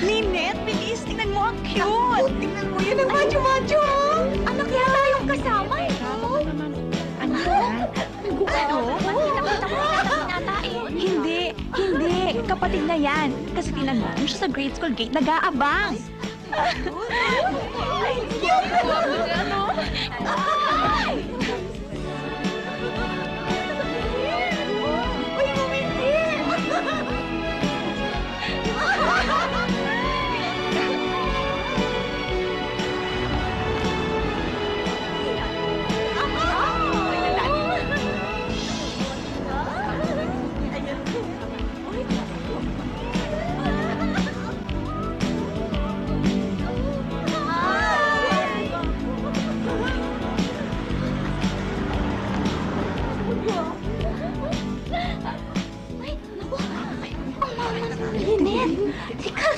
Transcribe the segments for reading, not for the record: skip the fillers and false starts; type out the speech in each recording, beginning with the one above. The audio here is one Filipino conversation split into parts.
Ninette, bilis. Tingnan mo, ang cute. Tingnan mo yan ang macho-macho, Anak yata yung kasama eh. Anak? Ano? Hindi. Kapatid na yan. Kasi tingnan mo, yung siya sa grade school gate, nag-aabang. Ay, cute! Ano? Uy, ngumiti!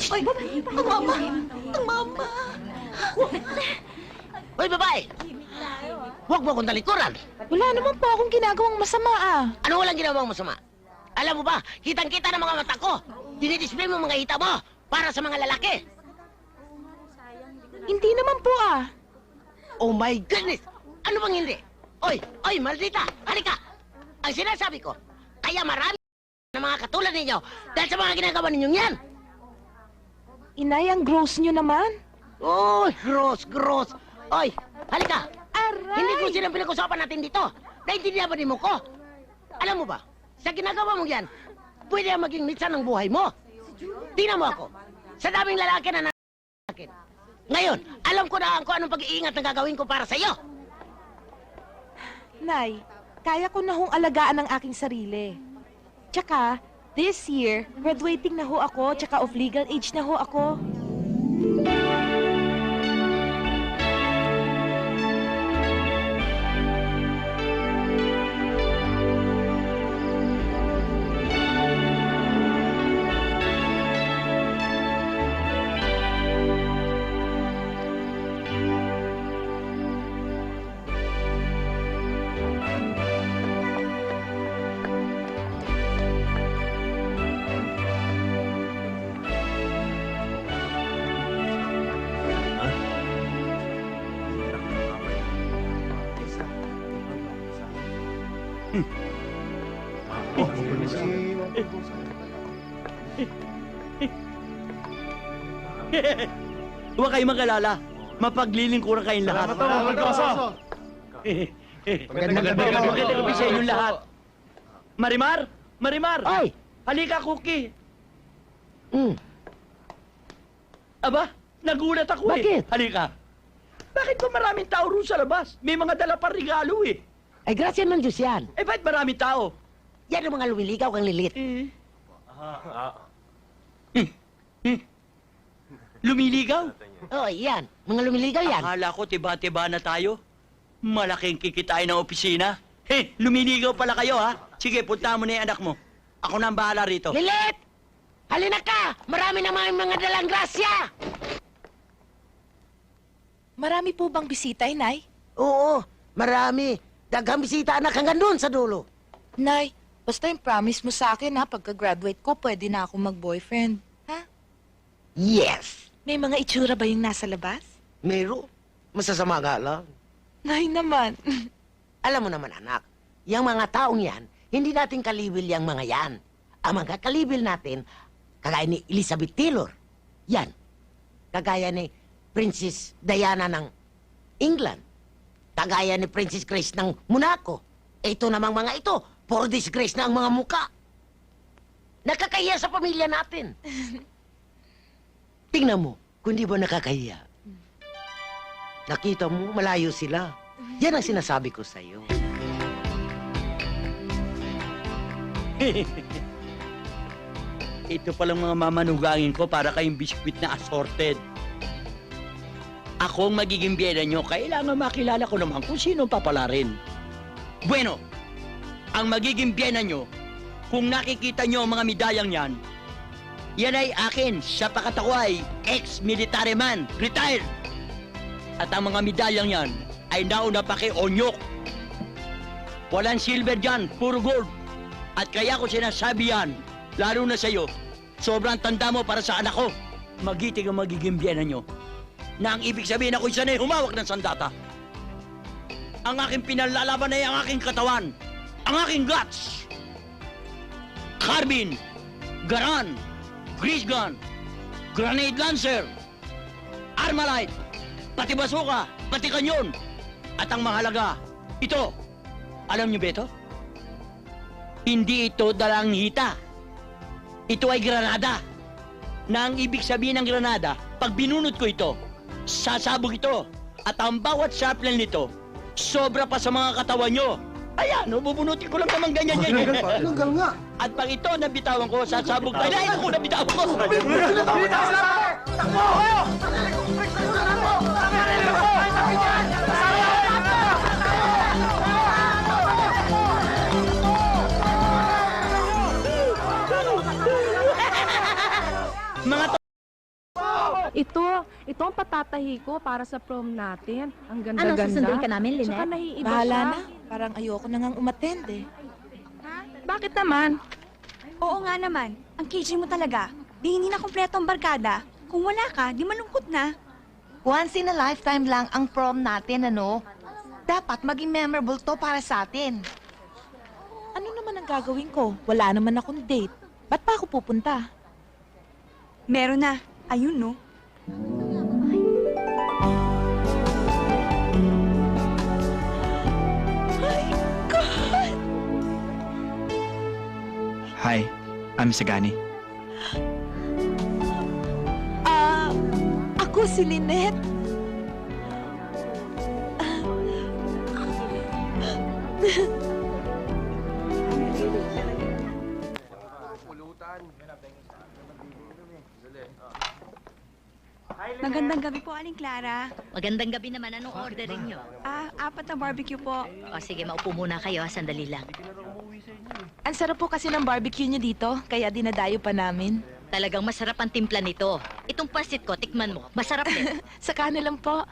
Ay, ang mama! Ang mama! Hoy, babae! Huwag mo akong talikuran! Wala naman po akong ginagawang masama ah. Ano walang ginawang masama? Alam mo ba, kitang-kita ng mga mata ko! Dinidisplay mo mga hita mo para sa mga lalaki! Hindi naman po ah. Oh my goodness! Ano bang hindi? Oy, maldita! Halika! Ang sinasabi ko, kaya marami ng mga katulad ninyo dahil sa mga ginagawa ninyong yan! Inay, ang gross nyo naman. Oh, gross! Oy, halika! Aray! Hindi ko silang pinag-usapan natin dito. Naintindihan ba din mo ko? Alam mo ba, sa ginagawa mo yan, pwede ang maging mitsan ng buhay mo. Tingnan mo ako. Sa daming lalaki na akin. Ngayon, alam ko na kung anong pag-iingat na gagawin ko para sa iyo. Nay, kaya ko na hong alagaan ang aking sarili. Tsaka, this year, graduating na ho ako, tsaka of legal age na ho ako. Huwag kayong mag-alala. Mapaglilingkuran kayong lahat. Magandang gabi sa inyong lahat. Marimar! Oy! Halika, Cookie! Mm. Aba, nagulat ako Bakit? Halika. Bakit ba maraming tao roon sa labas? May mga dala pa regalo eh. Ay, grasya ng Diyos yan. Eh, bakit maraming tao? Yan ang mga lumiligaw kang lilit. Lumiligaw? Oh, yan. Mga lumiligaw yan. Akala ko tiba-tiba na tayo. Malaking kikitain ng opisina. Lumiligaw pala kayo, ha? Sige, punta mo na yung anak mo. Ako na ang bahala rito. Lilit! Halina ka! Marami naman mga dalang grasya! Marami po bang bisita, Inay? Oo, marami. Daghang bisita anak hanggang doon sa dulo. Nay, basta yung promise mo sa akin ha, pagka-graduate ko, pwede na akong mag-boyfriend. Ha? Yes! May mga itsura ba yung nasa labas? Meron. Masasama nga lang. Nay naman. Alam mo naman, anak, yung mga taong yan, hindi natin kalibil yung mga yan. Ang mga kalibil natin, kagaya ni Elizabeth Taylor. Yan. Kagaya ni Princess Diana ng England. Kagaya ni Princess Grace ng Monaco. Ito namang mga ito, for disgrace na ang mga muka. Nakakahiya sa pamilya natin. Tingnan mo, kung di ba nakakahiya. Nakita mo, malayo sila. Yan ang sinasabi ko sa'yo. Ito palang mga mamanugangin ko para kayong biskwit na assorted. Ako ang magiging biyena nyo, kailangan makilala ko naman kung sino ang papalarin. Bueno, ang magiging biyena nyo, kung nakikita nyo ang mga medalyang yan, yan ay akin, sapagat ako ay ex-military man, retired. At ang mga medalyang yan ay nauna pa kay Onyok. Walang silver dyan, puro gold. At kaya ko sinasabi yan, lalo na sa'yo, sobrang tanda mo para sa anak ko. magiting ang magiging biyenan nyo. Na ang ibig sabihin ako'y sanay humawak ng sandata. Ang aking pinalalaban ay ang aking katawan. Ang aking guts. Carbine, Garan, Grease Gun, Grenade Lancer, Armalite, pati basuka, pati kanyon. At ang mahalaga, ito. Alam niyo ba ito? Hindi ito dalanghita. Ito ay granada. Na ang ibig sabihin ng granada, pag binunot ko ito, sasabog ito. At ang bawat sharpnel nito, sobra pa sa mga katawan nyo. Ayan, bubunutin ko lang naman ganyan yan. Tanggal nga. At pag ito nabitawan ko, sasabog tayo. Ay, ako nabitawan ko! Mga Ito ang patatahi ko para sa prom natin. Ang Ano, ganda-ganda. susunduin ka namin, Tsaka Lynette? naiiba Bahala siya. na. Parang ayoko na ngang umattend eh. Bakit naman? Oo nga naman. Ang KJ mo talaga. Di hindi na kompleto ang barkada. Kung wala ka, di malungkot na. Once in a lifetime lang ang prom natin, ano? Dapat maging memorable to para sa atin. Ano naman ang gagawin ko? Wala naman akong date. Ba't pa ako pupunta? Meron na. Ayun, no? Hi, I'm Sagani. Ako si Lynette. Magandang gabi po, Aling Clara. Magandang gabi naman. Anong ordering nyo? 4 na barbecue po. O sige, maupo muna kayo. Sandali lang. Ang sarap po kasi ng barbecue niyo dito, kaya dinadayo pa namin. Talagang masarap ang timpla nito. Itong pasit ko, tikman mo. Masarap din. Sa kanila lang po.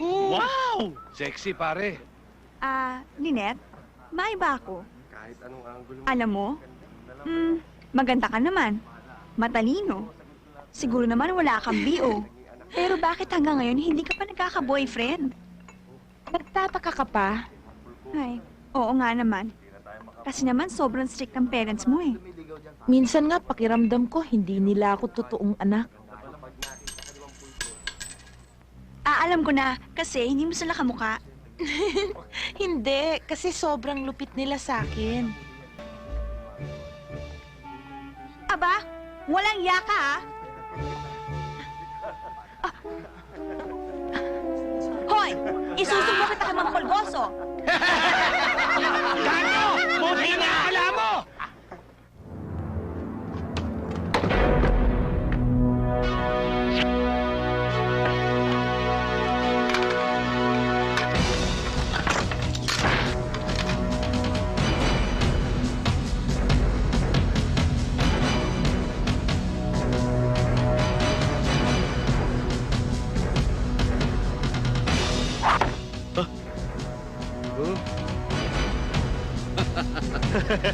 wow! Sexy, pare. Lynette, may ba ako? Alam mo, maganda ka naman. Matalino. Siguro naman wala kang BO. Pero bakit hanggang ngayon hindi ka pa nagkaka-boyfriend? Nagtataka ka pa? Ay, oo nga naman. Kasi naman sobrang strict ang parents mo eh. Minsan nga pakiramdam ko hindi nila ako totoong anak. Alam ko na, kasi hindi mo sila kamukha. Hindi, kasi sobrang lupit nila sa akin. Aba, walang yaka ah. Hoy! Isusumbong kita kay Mang Polgoso! Buti na akala mo!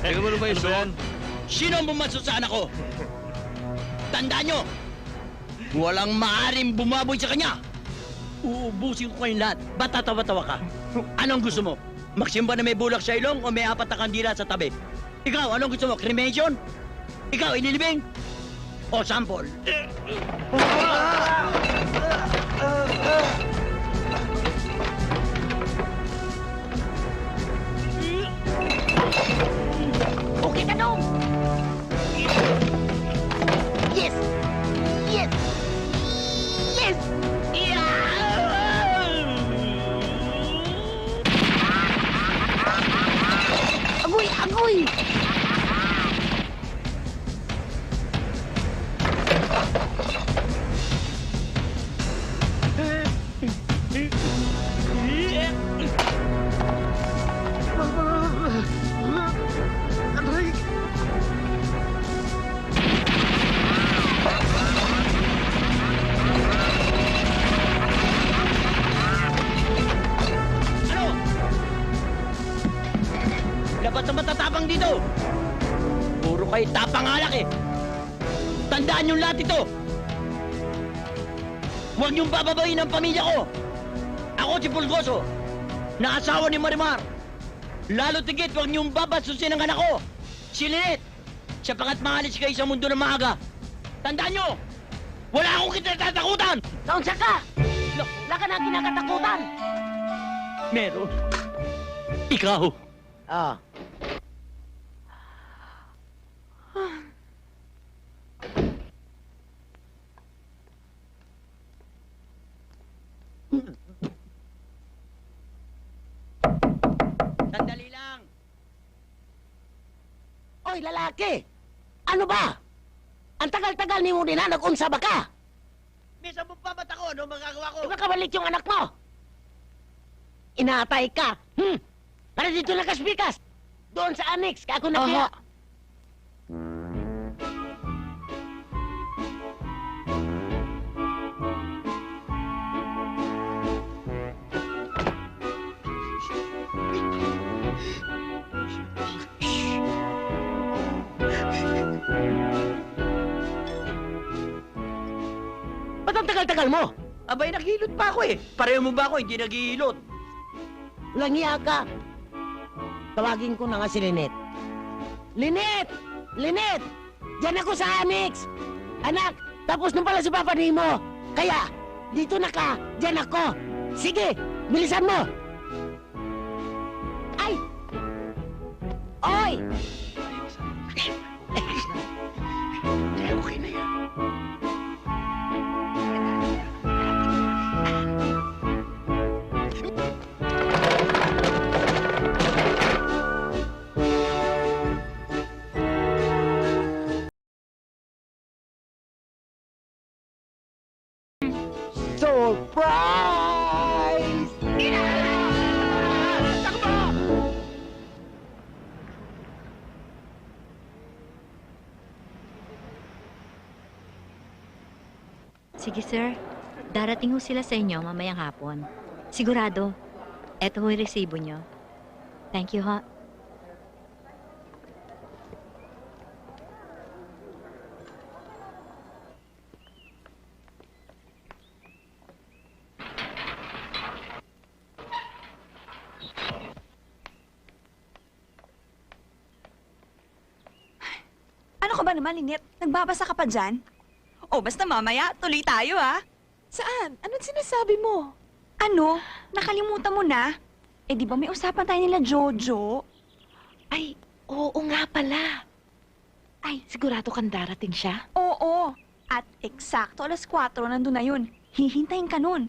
Teka mo naman Ano ba yan? Sino ang bumaso sa anak ko? Tandaan nyo! Walang maaaring bumaboy sa kanya! Uubusin ko kayong lahat. Ba't tatawa-tawa ka? Anong gusto mo? Magsimba na may bulak sa ilong o may 4 na kandila sa tabi? Ikaw, anong gusto mo? Cremation? Ikaw, inilibing? O sample? Okay ka dong! Yes! Yes! Yes! Agoy! Agoy! Ano? Dapat na matatapang dito! Puro kayo tapang alak eh! Tandaan yung lahat ito! Huwag niyong bababain ang pamilya ko! Ako si Pulgoso, na asawa ni Marimar. Lalo tigit, huwag niyong babasusin ang anak ko, si Lynette. Sapagat maalis kayo sa mundo ng maaga. Tandaan niyo, wala akong kinatatakutan! Taon sa ka! Wala ka na kinakatakutan! Meron. Ikaw. Ah. Sandali lang. Oy, lalaki! Ano ba? Ang tagal-tagal ni mo din na nag-unsa ba ka? Misa mo pa mata ko, ano magagawa ko? Di ba kabalik yung anak mo? Inaatay ka. Para dito na kasbikas. Doon sa annex, ka ako na kaya. Ba't ang tagal-tagal mo? Abay, naghilot pa ako eh. Pareho mo ba ako, hindi naghihilot? Walang hiya ka. Tawagin ko na nga si Lynette. Lynette! Lynette! Diyan ako sa annex! Anak, tapos nung pala si Papa mo. Kaya, dito na ka, diyan ako. Sige, bilisan mo! Ay! Oy! Okay na yan. Surprise! Sige, sir. Darating ho sila sa inyo mamayang hapon. Sigurado. Eto ho yung resibo nyo. Thank you, ha. Ano ka ba naman, Lynette? Nagbabasa ka pa dyan? O, basta mamaya, tuloy tayo, ha? Saan? Anong sinasabi mo? Ano? Nakalimutan mo na? Eh, di ba may usapan tayo nila, Jojo? Ay, oo nga pala. Ay, sigurado kang darating siya? Oo. At eksakto 4:00 nandun na yun. Hihintayin ka nun.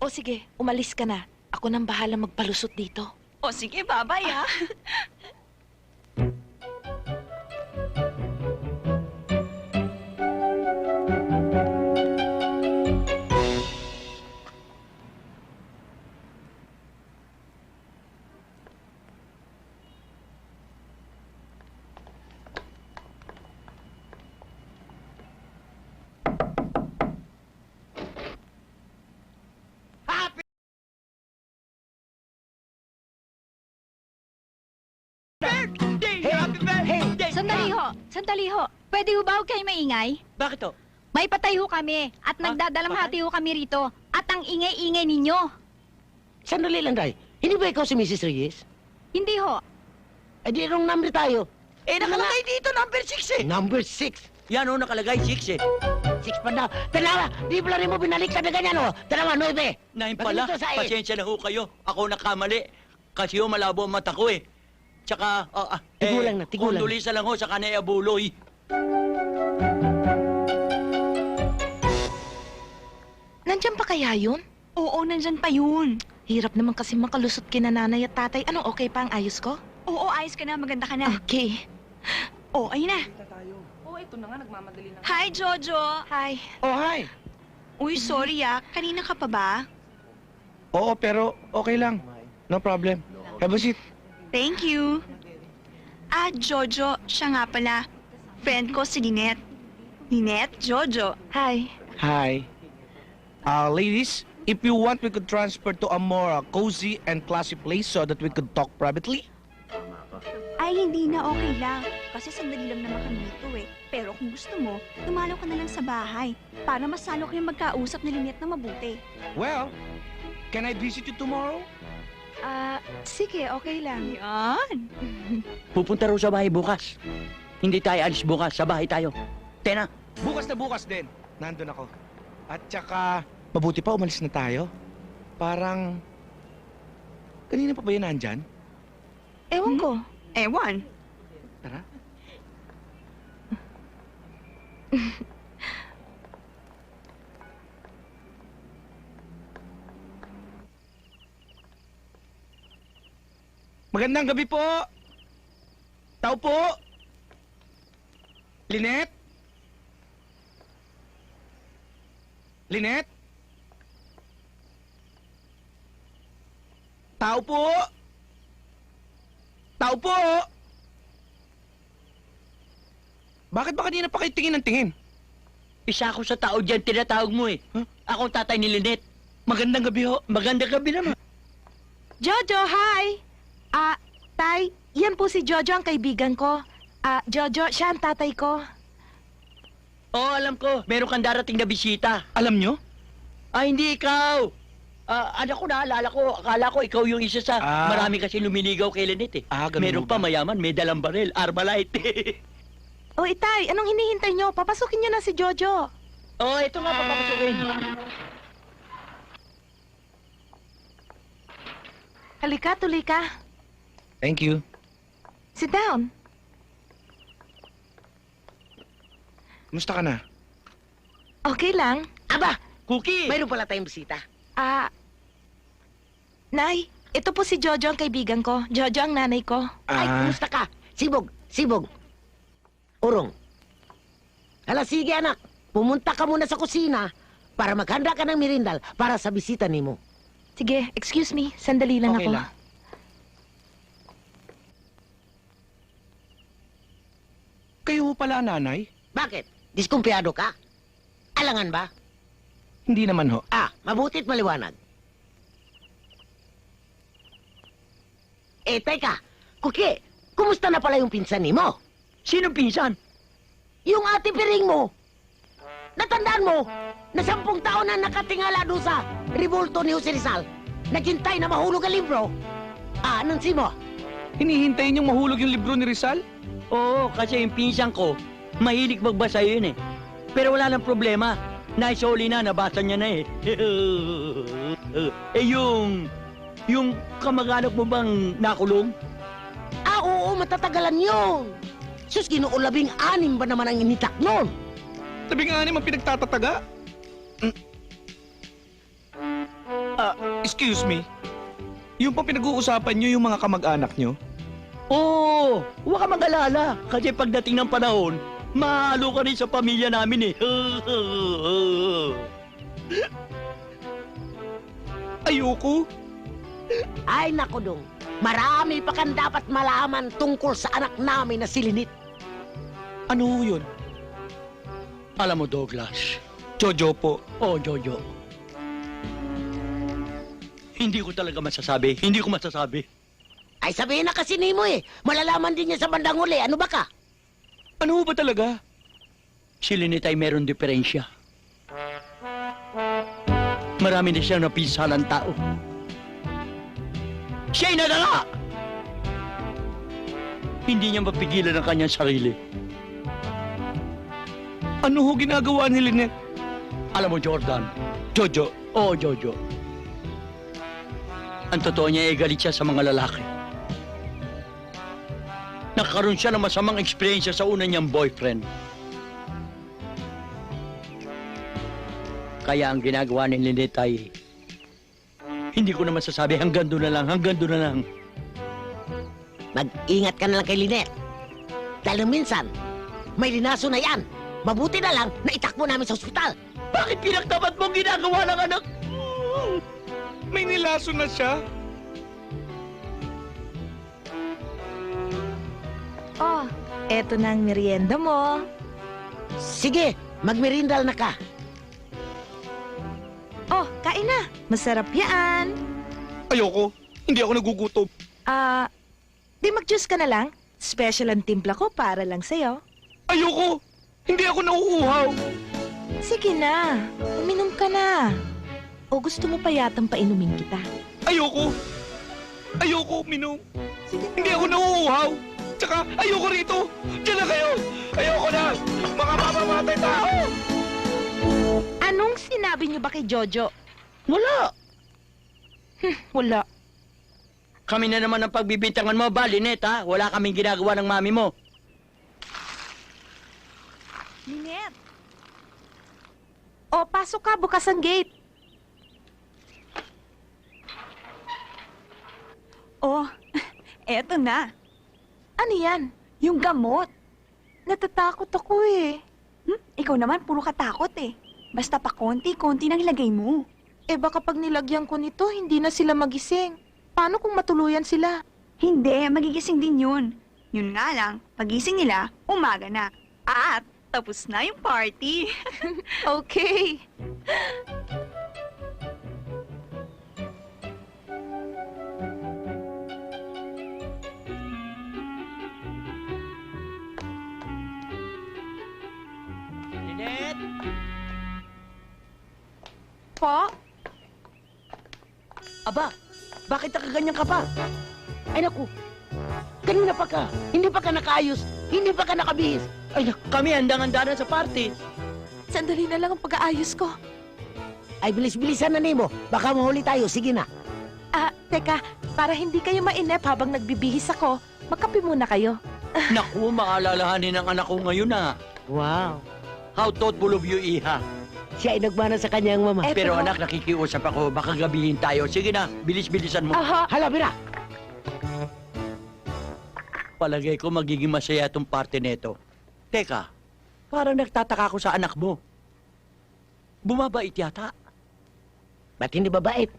O sige, umalis ka na. Ako nang bahala magpalusot dito. O sige, bye-bye, ha? Happy birthday! Sandali ho! Sandali ho! Pwede ho ba huwag kayo maingay? Bakit to? May patay ho kami at nagdadalamhati ho kami rito at ang ingay-ingay ninyo. Sandali lang, Day. Hindi ba ikaw si Mrs. Reyes? Hindi ho. Eh, di wrong number tayo. Eh, nakalagay dito, number 6 eh. Number 6. Yan o, nakalagay 6 eh. 6 pa daw. Dalawa, di pala rin mo binaliktad na ganyan, oh. Dalawa, 9. 9 pala. Bakit ito sa Pasensya na ho kayo. Ako nakamali. Kasi ho, malabo ang mata ko eh. Tsaka, Tigulang na, tigulang. Kondolisa lang ho sa kanay abuloy. Nandyan pa kaya yun? Oo, nandyan pa yun. Hirap naman kasi makalusot kina nanay at tatay. Anong okay pa ang ayos ko? Oo, ayos ka na, maganda ka na. Okay. Oh, ayun na. Oo, ito na nga, nagmamadali na. Hi, Jojo. Hi. Oh, hi. Uy, sorry, kanina ka pa ba? Oo, pero okay lang. No problem. Have a seat. Thank you. Jojo, siya nga pala. Friend ko si Lynette. Lynette, Jojo. Hi. Hi. Ladies, if you want, we could transfer to a more cozy and classy place so that we could talk privately. Ay, hindi na, okay lang. Kasi sandali lang naman kami dito eh. Pero kung gusto mo, dumalaw ka na lang sa bahay para masalo kayong magkausap ni Lynette na mabuti. Well, can I visit you tomorrow? Sige, okay lang. Yan! Pupunta raw sa bahay bukas. Hindi tayo alis bukas, sa bahay tayo. Tena, Bukas na bukas din. Nandun ako. At saka, mabuti pa umalis na tayo. Parang, kanina pa ba yun nandyan? Ewan ko. Ewan. Tara. Magandang gabi po! Tao po! Lynette? Lynette? Tao po! Tao po! Bakit ba kanina pa kayo tingin ng tingin? isa ako sa tao dyan, tinatawag mo eh. Huh? Ako ang tatay ni Lynette. Magandang gabi ho. Magandang gabi naman. Jojo, hi! Tay, yan po si Jojo ang kaibigan ko. Jojo, siya ang tatay ko. Oo, alam ko. Meron kang darating na bisita. Alam nyo? Hindi ikaw. Anak ko, naalala ko. Akala ko ikaw yung isa sa... Marami kasi lumiligaw kay Lynette eh. Ganun Meron ba? pa mayaman, may dalang baril, Armalite. O Itay, anong hinihintay nyo? Papasukin nyo na si Jojo. Ito nga papapasukin. Halika, tuloy ka. Thank you. Sit down. Kumusta ka na? Okay lang. Aba, Cookie! mayroon pala tayong bisita. Nay, ito po si Jojo ang kaibigan ko. Jojo ang nanay ko. Ay, kumusta ka? Sibog, sibog. Urong. Hala, sige anak. Pumunta ka muna sa kusina para maghanda ka ng merindal para sa bisita nimo. Sige, excuse me. Sandali lang Okay ako. lang. Kayo pala, nanay? Bakit? Diskumpiyado ka? Alangan ba? Hindi naman ho. Mabuti't maliwanag. Teka. Kuki, kumusta na pala yung pinsan nimo? Sino pinsan? Yung ate piring mo. Natandaan mo na 10 taon na nakatingala doon sa ribulto ni Jose Rizal. Naghintay na mahulog ang libro. Anong mo? Hinihintayin yung mahulog yung libro ni Rizal? Oo, kasi yung pinsan ko, mahilig magbasa yun eh. Pero wala lang problema. Naisoli na, nabasa niya na eh. Yung kamag-anak mo bang nakulong? Oo, matatagalan yun. Sus, Ginoo, 16 ba naman ang initak nun? 16 ang pinagtatataga? Excuse me. Yung pang pinag-uusapan nyo yung mga kamag-anak nyo? Oo, huwag ka mag-alala. Kasi pagdating ng panahon, mahalo ka rin sa pamilya namin eh. Ayoko. Ay, naku dong. Marami pa kang dapat malaman tungkol sa anak namin na si Lynette. Ano ho yun? Alam mo, Douglas. Jojo po. Oh, Jojo. Hindi ko talaga masasabi. Hindi ko masasabi. Ay, sabihin na kasi ni mo eh. Malalaman din niya sa bandang huli. Ano ba ka? Ano ho ba talaga? Si Lynette ay meron diferensya. Marami na siyang napisalang tao. Siya'y nadala! Hindi niya mapigilan ang kanyang sarili. Ano ho ginagawa ni Lynette? Alam mo, Jordan. Jojo. Oo, Jojo. Ang totoo niya ay galit siya sa mga lalaki. Nagkaroon siya ng masamang eksperyensya sa una niyang boyfriend. Kaya ang ginagawa ni Lynette ay... Hindi ko na masasabi, hanggang doon na lang, hanggang doon na lang. Mag-ingat ka na lang kay Lynette. Dahil minsan, may linaso na yan. Mabuti na lang na itakbo namin sa ospital. Bakit pinagtapat mo ang ginagawa ng anak? May nilaso na siya? Oh, eto na ang merienda mo. Sige, magmerindal na ka. Oh, kain na. Masarap yan. Ayoko. Hindi ako nagugutom. Di mag-juice ka na lang. Special ang timpla ko para lang sa'yo. Ayoko! Hindi ako nauuhaw! Sige na, uminom ka na. O gusto mo pa yatang painumin kita? Ayoko! Ayoko, minum! Hindi ako nauuhaw! Tsaka, ayoko rito! Diyan na kayo! Ayoko na! Mga mamamatay tao! Anong sinabi niyo ba kay Jojo? Wala! Wala. Kami na naman ang pagbibintangan mo, ba, Lynette, ha? Wala kaming ginagawa ng mami mo. Lynette! O, pasok ka, bukas ang gate. Oh, eto na. Ano yan? Yung gamot. Natatakot ako eh. Ikaw naman, puro katakot eh. Basta pa konti-konti nang ilagay mo. Eh baka pag nilagyan ko nito, hindi na sila magising. Paano kung matuluyan sila? Hindi, magigising din yun. Yun nga lang, pagising nila, umaga na. At tapos na yung party. Okay. Lynette! Po? Aba, bakit nakaganyan ka pa? Ay naku, kanina pa ka. Hindi pa ka nakaayos. Hindi pa ka nakabihis. Ay naku, kami handang-handa na sa party. Sandali na lang ang pag-aayos ko. Ay, bilis-bilisan na Nemo. Baka mahuli tayo. Sige na. Ah, teka, para hindi kayo mainip habang nagbibihis ako, magkape muna kayo. Naku, maalalahanin ng anak ko ngayon, ha? Wow. How thoughtful of you, Iha. Siya ay nagmana sa kanyang mama. Eto Pero ho. anak, nakikiusap ako. Baka gabihin tayo. Sige na, bilis-bilisan mo. Aha. Hala, bira! Palagay ko magiging masaya itong party neto. Teka, parang nagtataka ako sa anak mo. Bumabait yata. Ba't hindi babait?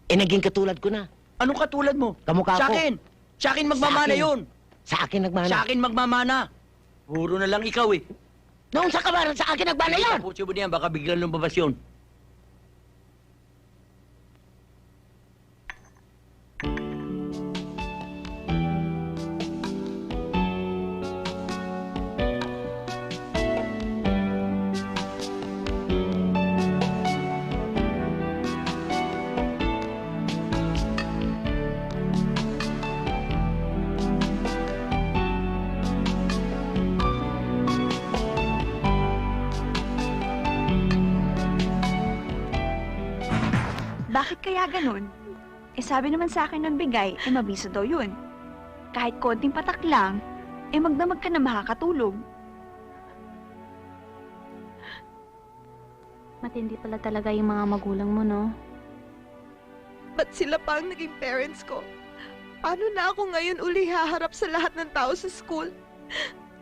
Eh, naging katulad ko na. Anong katulad mo? Kamukha Sa ko. akin! Sa akin magmamana Sa akin. yun! Sa akin nagmana. Sa akin magmamana! Puro na lang ikaw eh. Noong sa kabaran, sa akin nagmana yan! Tapusin mo niyan, baka biglang lumabas yun. Bakit kaya ganun? Eh sabi naman sa akin ng bigay, eh mabiso daw yun. Kahit konting patak lang, eh magdamag ka na makakatulog. Matindi pala talaga yung mga magulang mo, no? Ba't sila pa ang naging parents ko? Paano na ako ngayon uli haharap sa lahat ng tao sa school?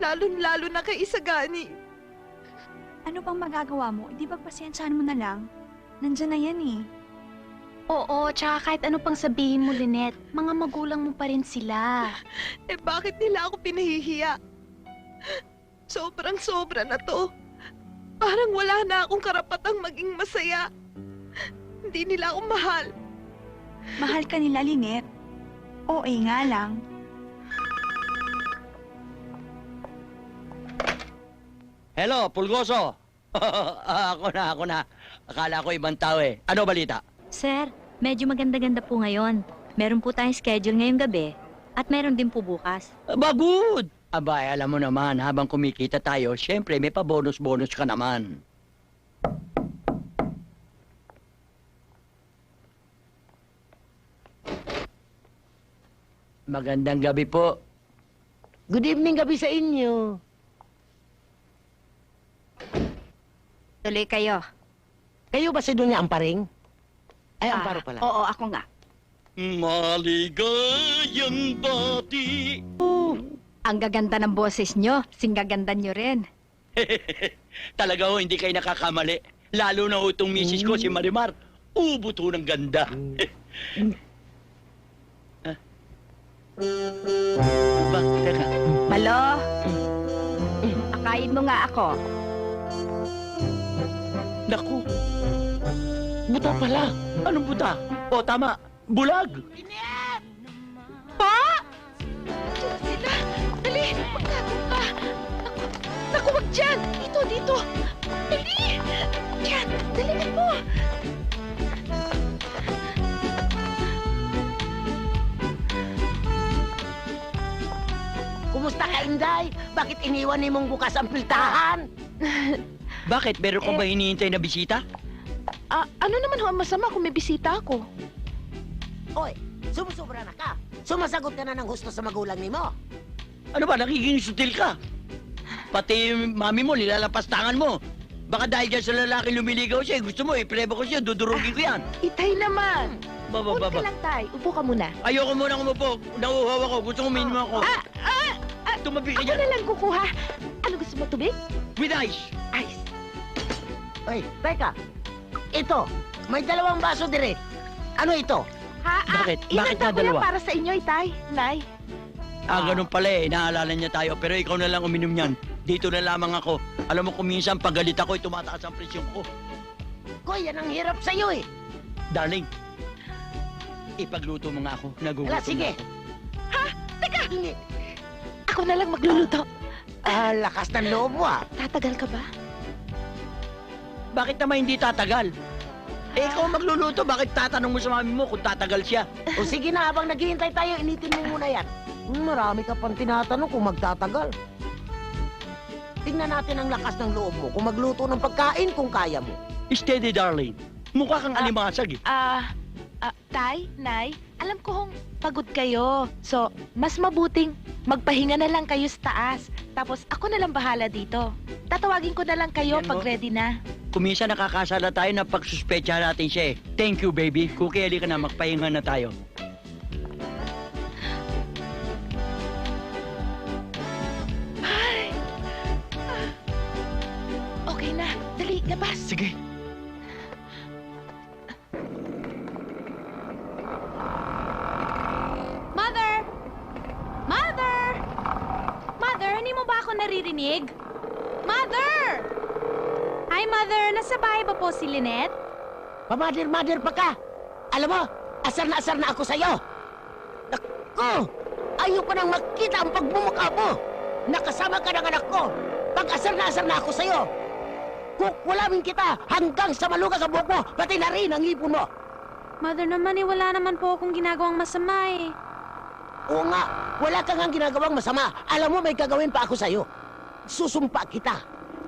Lalo-lalo na kay Isagani. Ano pang magagawa mo? Di pagpasensyahan mo na lang. Nandyan na yan eh. Oo, tsaka kahit ano pang sabihin mo, Lynette, mga magulang mo pa rin sila. Eh bakit nila ako pinahihiya? Sobrang-sobra na to. Parang wala na akong karapatang maging masaya. Hindi nila ako mahal. Mahal ka nila, Lynette. Oo, nga lang. Hello, Pulgoso! Ako na. Akala ko ibang tao eh. Ano balita? Sir, medyo maganda-ganda po ngayon. Meron po tayong schedule ngayong gabi at meron din po bukas. Aba, good! Abay, alam mo naman, habang kumikita tayo, syempre may pa-bonus-bonus ka naman. Magandang gabi po. Good evening gabi sa inyo. Tuloy kayo. Kayo ba si Dunya Amparing? Ay, Amparo pala. Oo, ako nga. Maligayang bati. Ang gaganda ng boses nyo, singgaganda nyo rin. Talaga ho, hindi kayo nakakamali. Lalo na ho itong misis ko, si Marimar. Ubot ho ng ganda. Ba, teka. Malo, akayin mo nga ako. Naku. Buta pala. Anong buta? O, tama. Bulag. Pa! Sila! Diyan! Dito! Dali! Diyan! Dalihan mo! Kumusta ka, Inday? Bakit iniwan ni mong bukas ang piltahan? Bakit? Meron ka ba hinihintay na bisita? Ano naman ho ang masama kung may bisita ako? Oy, sumusobra na ka. Sumasagot ka na ng gusto sa magulang ni mo. Ano ba, nakikinusutil ka? Pati yung mami mo, nilalapastangan mo. Baka dahil dyan sa lalaki lumiligaw siya, gusto mo, ipreba ko siya, dudurugin ko yan. Itay naman! Baba. Tay. Upo ka muna. Ayoko muna umupo. Nauuhaw ako. Gusto ko minum ako. Tumabi ka Ako dyan. na lang kukuha. Ano gusto mo, tubig? With ice. Ice. Oy, teka. Ito, may 2 baso dire. Ano ito? Bakit? Ilan Bakit na ba ko yan dalawa? para sa inyo, Itay? Nay? Ganun pala eh. Naalala niya tayo. Pero ikaw na lang uminom niyan. Dito na lamang ako. Alam mo kung minsan pag galit ako, tumataas ang presyon ko. Koy, yan ang hirap sa'yo eh. Darling, ipagluto mo nga ako. Nagugutom Ala, sige. na ako. Teka! Hindi. Ako na lang magluluto. Lakas ng loob mo ah. Tatagal ka ba? Bakit naman hindi tatagal? Ikaw magluluto, bakit tatanong mo sa mami mo kung tatagal siya? O sige na, habang naghihintay tayo, initin mo muna yan. Marami ka pang tinatanong kung magtatagal. Tingnan natin ang lakas ng loob mo kung magluto ng pagkain kung kaya mo. Steady, darling. Mukha kang alimasag eh. Tay, Nay, alam ko hong pagod kayo. So, mas mabuting magpahinga na lang kayo sa taas. Tapos ako na lang bahala dito. Tatawagin ko na lang kayo Yan pag mo. ready na. Kung minsan nakakasala tayo na pagsuspecha natin siya eh. Thank you, baby. Cookie, ka na, magpahinga na tayo. Okay na. Dali, labas. Sige. Mother! Mother! Mother, hindi mo ba ako naririnig? Mother! Hi, Mother. Nasa bahay ba po si Lynette? Pamadir-madir pa ka. Alam mo, asar na ako sa'yo. Naku! Ayaw ko nang makita ang pagmumukha mo. Nakasama ka ng anak ko. Pag-asar na ako sa'yo. Kukulamin kita hanggang sa malugas ang buhok mo, pati na rin ang ipon mo. Mother naman wala naman po akong ginagawang masama eh. Oo nga, wala ka nga ginagawang masama. Alam mo, may gagawin pa ako sa'yo. Susumpa kita.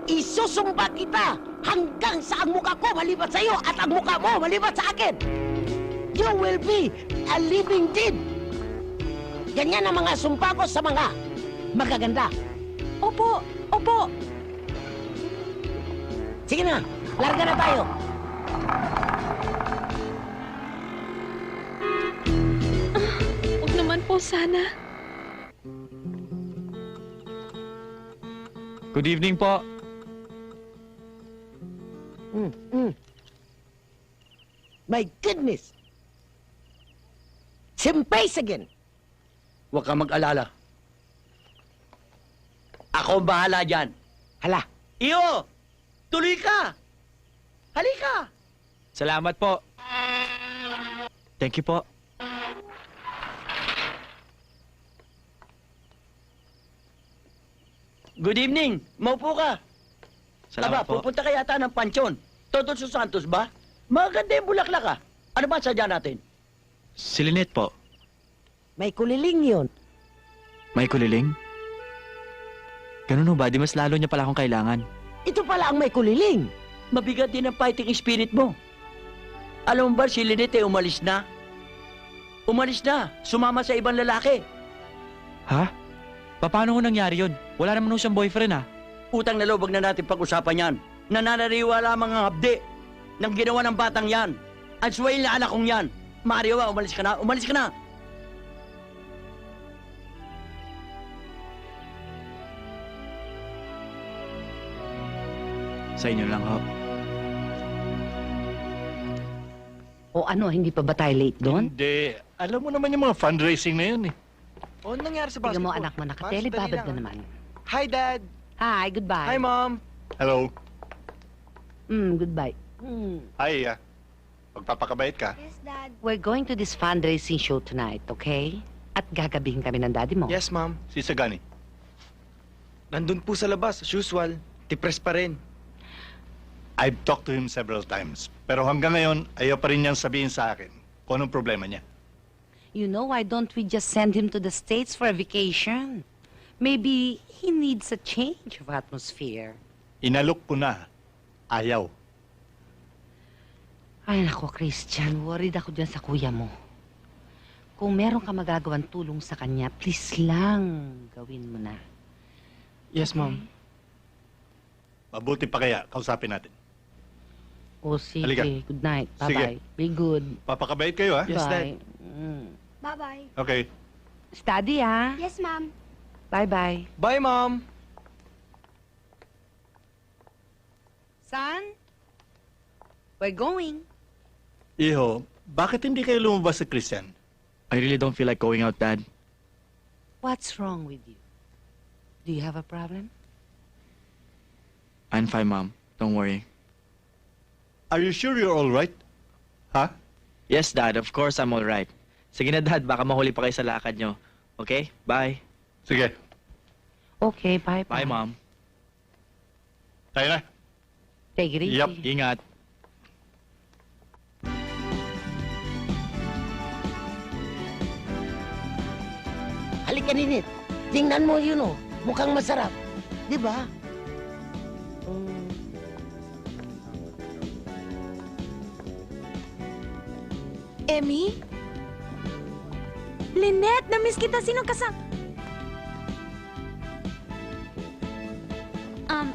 Isusumpa kita hanggang sa ang mukha ko malipat sa'yo at ang mukha mo malipat sa akin. You will be a living dead. Ganyan ang mga sumpa ko sa mga magaganda. Opo, opo. Sige na, larga na tayo. Huwag naman po sana. Good evening po. My goodness. Simpay again. Huwag kang mag-alala. Ako ang bahala dyan. Hala, Iyo! Tuloy ka! Halika! Salamat po. Thank you po. Good evening. Maupo ka. Salamat po. Pupunta ka yata ng pansyon. Todos Los Santos ba? Maganda yung bulaklak ah. Ano ba sadya natin? Si Lynette po. may kuliling yun. May kuliling? Ganun ho ba? Di mas lalo niya pala akong kailangan. Ito pala ang may kuliling. Mabigat din ang fighting spirit mo. Alam mo ba si Lynette umalis na? Umalis na. Sumama sa ibang lalaki. Ha? Paano ho nangyari yun? Wala naman ho siyang boyfriend ha? Utang na loob, wag na natin pag-usapan yan. Nananariwala ang mga habdi ng ginawa ng batang yan. Ang suwail na anak kong yan. Mariwa, umalis ka na. Umalis ka na. Sa inyo lang ho. O ano, hindi pa ba tayo late doon? Hindi. Alam mo naman yung mga fundraising na yun eh. O, ano nangyari sa Tingnan basketball? mo anak mo, nakatelebabad na naman. Hi, Dad! Hi, goodbye. Hi, Mom! Hello. Goodbye. Hi, magpapakabait ka. We're going to this fundraising show tonight, okay? At gagabihin kami ng daddy mo. Yes, Mom. Si Sagani. Nandun po sa labas, as usual. depressed pa rin. I've talked to him several times. Pero hanggang ngayon, ayaw pa rin niyang sabihin sa akin kung anong problema niya. You know, why don't we just send him to the States for a vacation? Maybe he needs a change of atmosphere. Inalok ko na. Ayaw. Ay, nako, Christian. Worried ako dyan sa kuya mo. Kung meron ka magagawang tulong sa kanya, please lang, gawin mo na. Yes, Ma'am. Mabuti pa kaya, kausapin natin. O, sige. Halika. Good night. Sige. Bye-bye. Be good. Papakabait kayo, ha? Yes, Bye. Dad. Bye-bye. Okay. Study, ha? Yes, ma'am. Bye-bye. Bye, Mom! Son? We're going. Iho, bakit hindi kayo lumabas sa Christian? I really don't feel like going out, Dad. What's wrong with you? Do you have a problem? I'm fine, Mom. Don't worry. Are you sure you're all right? Ha? Yes, Dad. Of course, I'm all right. Sige na, Dad. Baka mahuli pa kayo sa lakad nyo. Okay? Bye. Sige. Okay, bye-bye. Bye, Mom. Tayo na. Take it easy. Yup. Ingat. Halika, Ninit. Tingnan mo yun, oh. Mukhang masarap. Di ba? Emmy? Lynette, na-miss kita. Sinong kasama?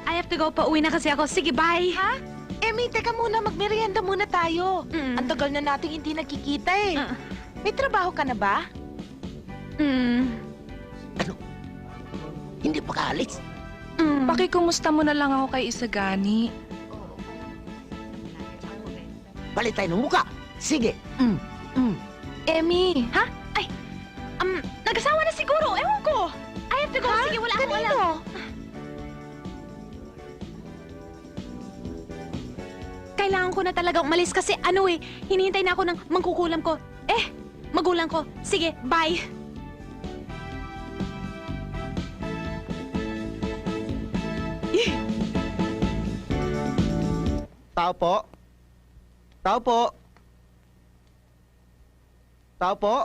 I have to go. Pauwi na kasi ako. Sige, bye. Ha? Emmy, teka muna. Magmerienda muna tayo. Ang tagal na nating hindi nakikita eh. May trabaho ka na ba? Hindi pa kaalis. Pakikumusta mo na lang ako kay Isagani. Palit tayo ng muka. Sige. Emmy. Ha? Ay, nag-asawa na siguro. Ewan ko. I have to go. Sige, wala akong wala. Kailangan ko na talaga umalis kasi hinihintay na ako ng mangkukulam ko. Magulang ko. Sige, bye. Tao po. Tao po. Tao po.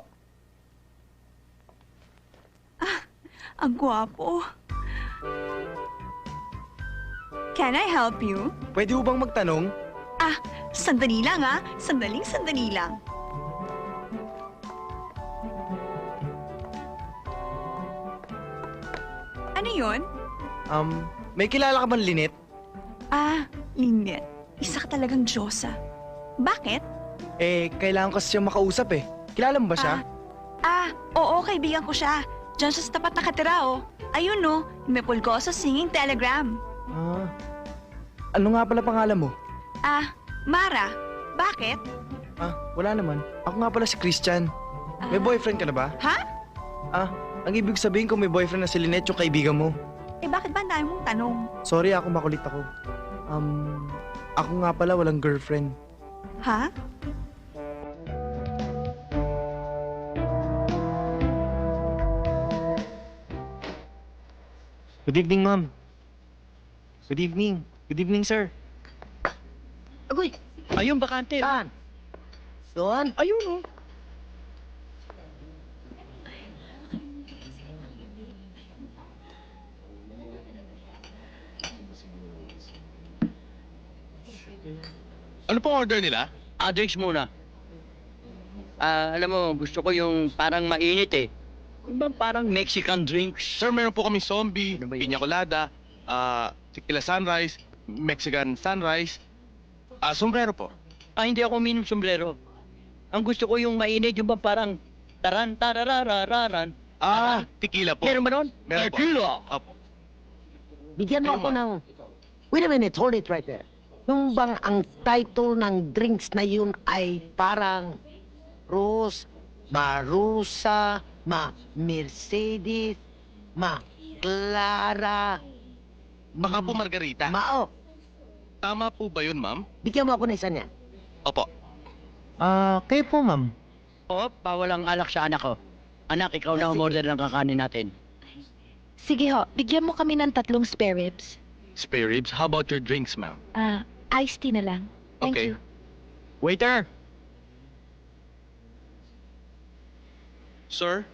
Ang gwapo. Can I help you? Pwede ho bang magtanong? Sandali lang, ha? Sandali lang. Ano yun? May kilala ka bang Lynette? Lynette. Isa ka talagang Diyosa. Bakit? Kailangan ko siya makausap eh. Kilala mo ba siya? Oo, kaibigan ko siya. Diyan siya sa tapat nakatira, oh. Ayun, no. May pulgoso singing telegram. Ano nga pala pangalan mo? Mara. Bakit? Wala naman. Ako nga pala si Christian. May boyfriend ka na ba? Ha? Ang ibig sabihin kung may boyfriend na si Lynette yung kaibigan mo. Bakit ba ang dami mong tanong? Sorry, ako makulit ako. Ako nga pala walang girlfriend. Ha? Good evening, ma'am. Good evening. Good evening, sir. Agoy! Ayun, bakante. Saan? Doon? Ayun, oh. Ano pong order nila? Drinks muna. Alam mo, gusto ko yung parang mainit eh. Yung bang parang Mexican drinks? Sir, meron po kami zombie, Ano ba yun? piña colada, tequila sunrise, Mexican sunrise, sombrero po. Hindi ako uminom sombrero. Ang gusto ko yung mainit, yung bang parang taran, tarararararan. Tequila po. Meron ba nun? Meron po. Tequila. Opo. Bigyan mo Ayun, ako ma'am. ng... Wait a minute, hold it right there. Yung bang ang title ng drinks na yun ay parang Rose, Marusa, Mercedes, Clara... Baka po Margarita. Mao. Tama po ba yun, ma'am? Bigyan mo ako na isa niyan. Opo. Kayo po, ma'am. Bawal ang alak sa anak ko. Anak, ikaw na umorder ng kakanin natin. Sige ho, bigyan mo kami ng 3 spare ribs. Spare ribs. How about your drinks, ma'am? Iced tea na lang. Thank Okay. you. Waiter! Sir?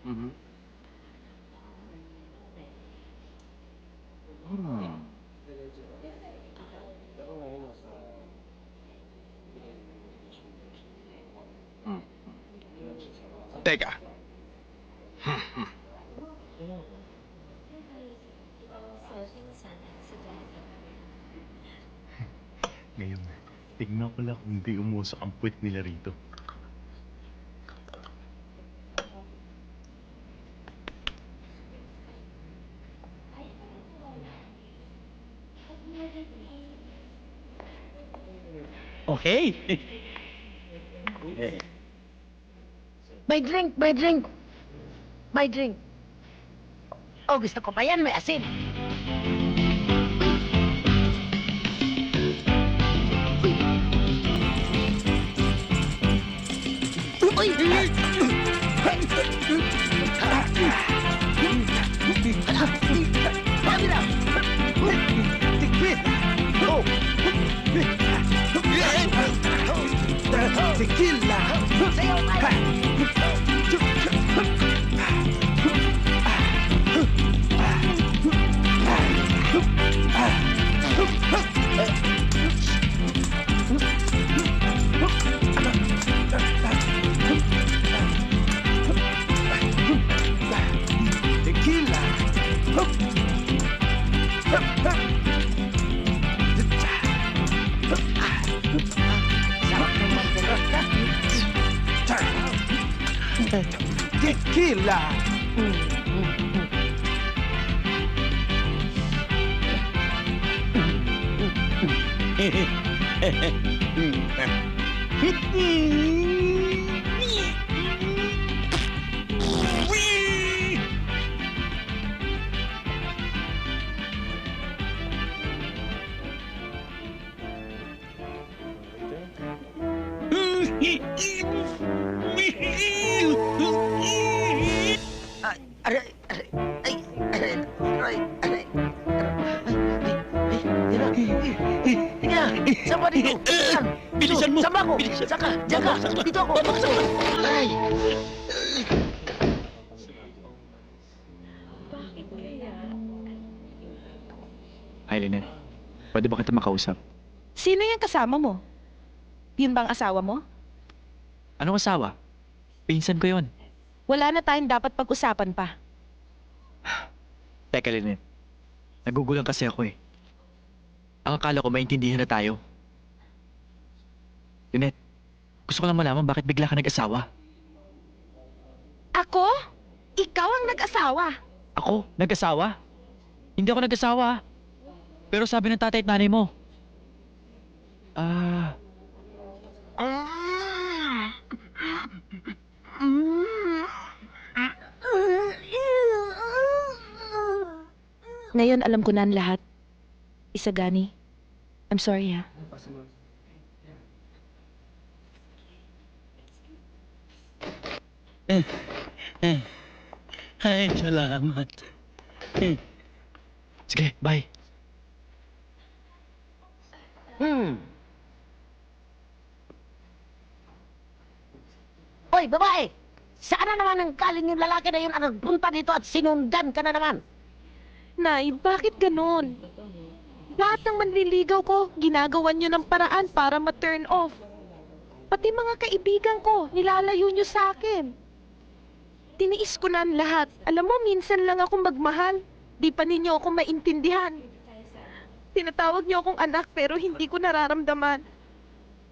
Mm-hmm. Teka. Ngayon, tignan ko lang kung hindi umusok ang puwit nila rito. Okay. May drink, may drink. May drink. Oh, gusto ko pa yan, may asin. Uy! Sabi na! Tikpit! Oh! Tequila! Sayaw tayo! Tequila! Tequila! Aray, aray, ay, aray, aray, aray. Tingnan, saan ba dito? Saan? Bilisan mo! Saan ba ako? Saka, saka, dito ako. Aray. Hi, Lynette. Pwede ba kita makausap? Sino yung kasama mo? Yun bang asawa mo? Anong asawa? Pinsan ko yon. Wala na tayong dapat pag-usapan pa. Teka, Lynette. Nagugulang kasi ako eh. Ang akala ko maintindihan na tayo. Lynette, gusto ko lang malaman bakit bigla ka nag-asawa. Ako? Ikaw ang nag-asawa? Ako? Nag-asawa? Hindi ako nag-asawa. Pero sabi ng tatay at nanay mo. Ngayon alam ko na ang lahat. Isagani. I'm sorry ha. Ay, salamat. Sige, bye. Hoy, babae! Saan na naman ang galing yung lalaki na yun ang nagpunta dito at sinundan ka na naman? Nay, bakit ganun? Lahat ng manliligaw ko, ginagawan nyo ng paraan para ma-turn off. Pati mga kaibigan ko, nilalayo nyo sa akin. Tiniis ko na ang lahat. Alam mo, minsan lang ako magmahal. Di pa ninyo ako maintindihan. Tinatawag nyo akong anak pero hindi ko nararamdaman.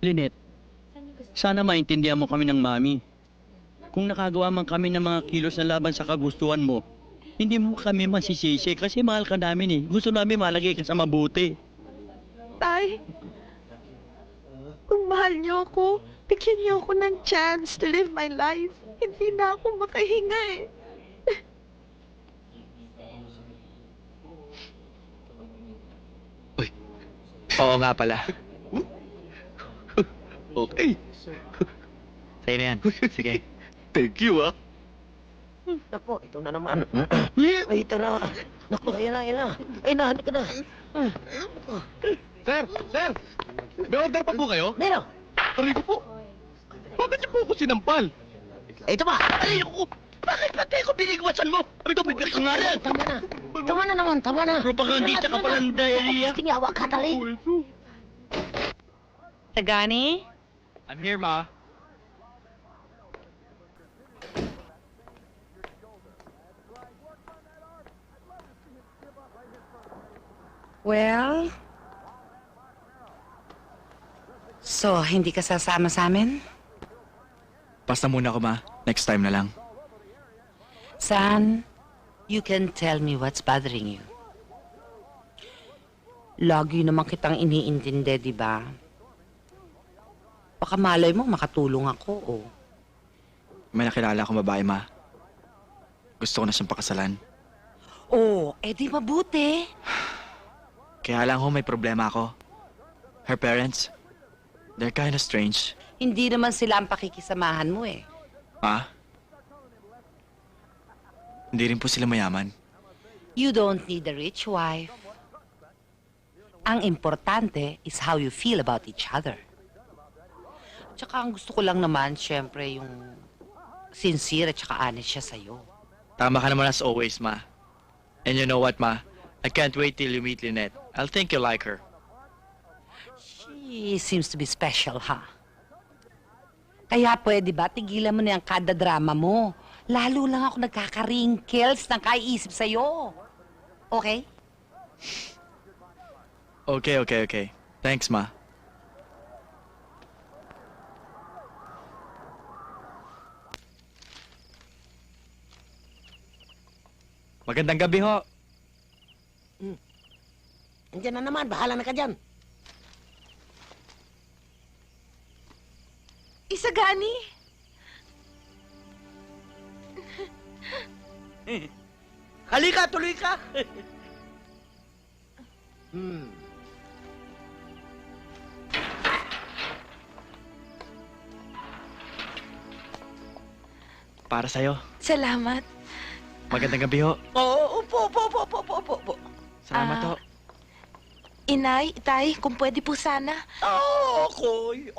Lynette, sana maintindihan mo kami ng mami. Kung nakagawa man kami ng mga kilos na laban sa kagustuhan mo, hindi mo kami masisisi kasi mahal ka namin eh. Gusto namin malagay ka sa mabuti. Tay, kung mahal nyo ako, bigyan nyo ako ng chance to live my life. Hindi na ako makahinga eh. Oo nga pala. Okay. Sa'yo na yan. Sige. Thank you, ah. Naku, ito na naman. Ito na. Naku, ayan na, ayan na. Ayun na, halika na. Sir! May order pa po kayo? Meron. Aray ko po. Bakit niyo po ako sinampal? Ito ba? Aray ko! Bakit pati ako binigwasan mo? Aray ko, bigla ka nga rin. Tama na. Tama na naman, tama na. Propagandista ka pala ng diarrhea. Sige, hawak ka, tali. Tagani? I'm here, Ma. Well... So, hindi ka sasama sa amin? Basta muna ako, ma. Next time na lang. San, you can tell me what's bothering you. Lagi naman kitang iniintindi, di ba? Baka malay mo makatulong ako, oh. May nakilala akong babae, ma. Gusto ko na siyang pakasalan. Oh, edi mabuti. Kaya lang ho, may problema ako. Her parents, they're kinda strange. Hindi naman sila ang pakikisamahan mo, eh. Ma? Hindi rin po sila mayaman. You don't need a rich wife. Ang importante is how you feel about each other. Tsaka ang gusto ko lang naman, syempre, yung sincere at tsaka honest siya sa'yo. Tama ka naman as always, ma. And you know what, ma? I can't wait till you meet Lynette. I'll think you like her. She seems to be special, ha? Kaya pwede ba, tigilan mo na yung kada drama mo. Lalo lang ako nagkaka-wrinkles ng kaiisip sa'yo. Okay? Okay. Thanks, ma. Magandang gabi ho. Andiyan na naman, bahala na ka dyan. Isagani? Halika, tuloy ka! Para sa'yo. Salamat. Magandang gabi ho. Oo, upo. Salamat ho. Inay, Itay, kung pwede po sana. Okoy.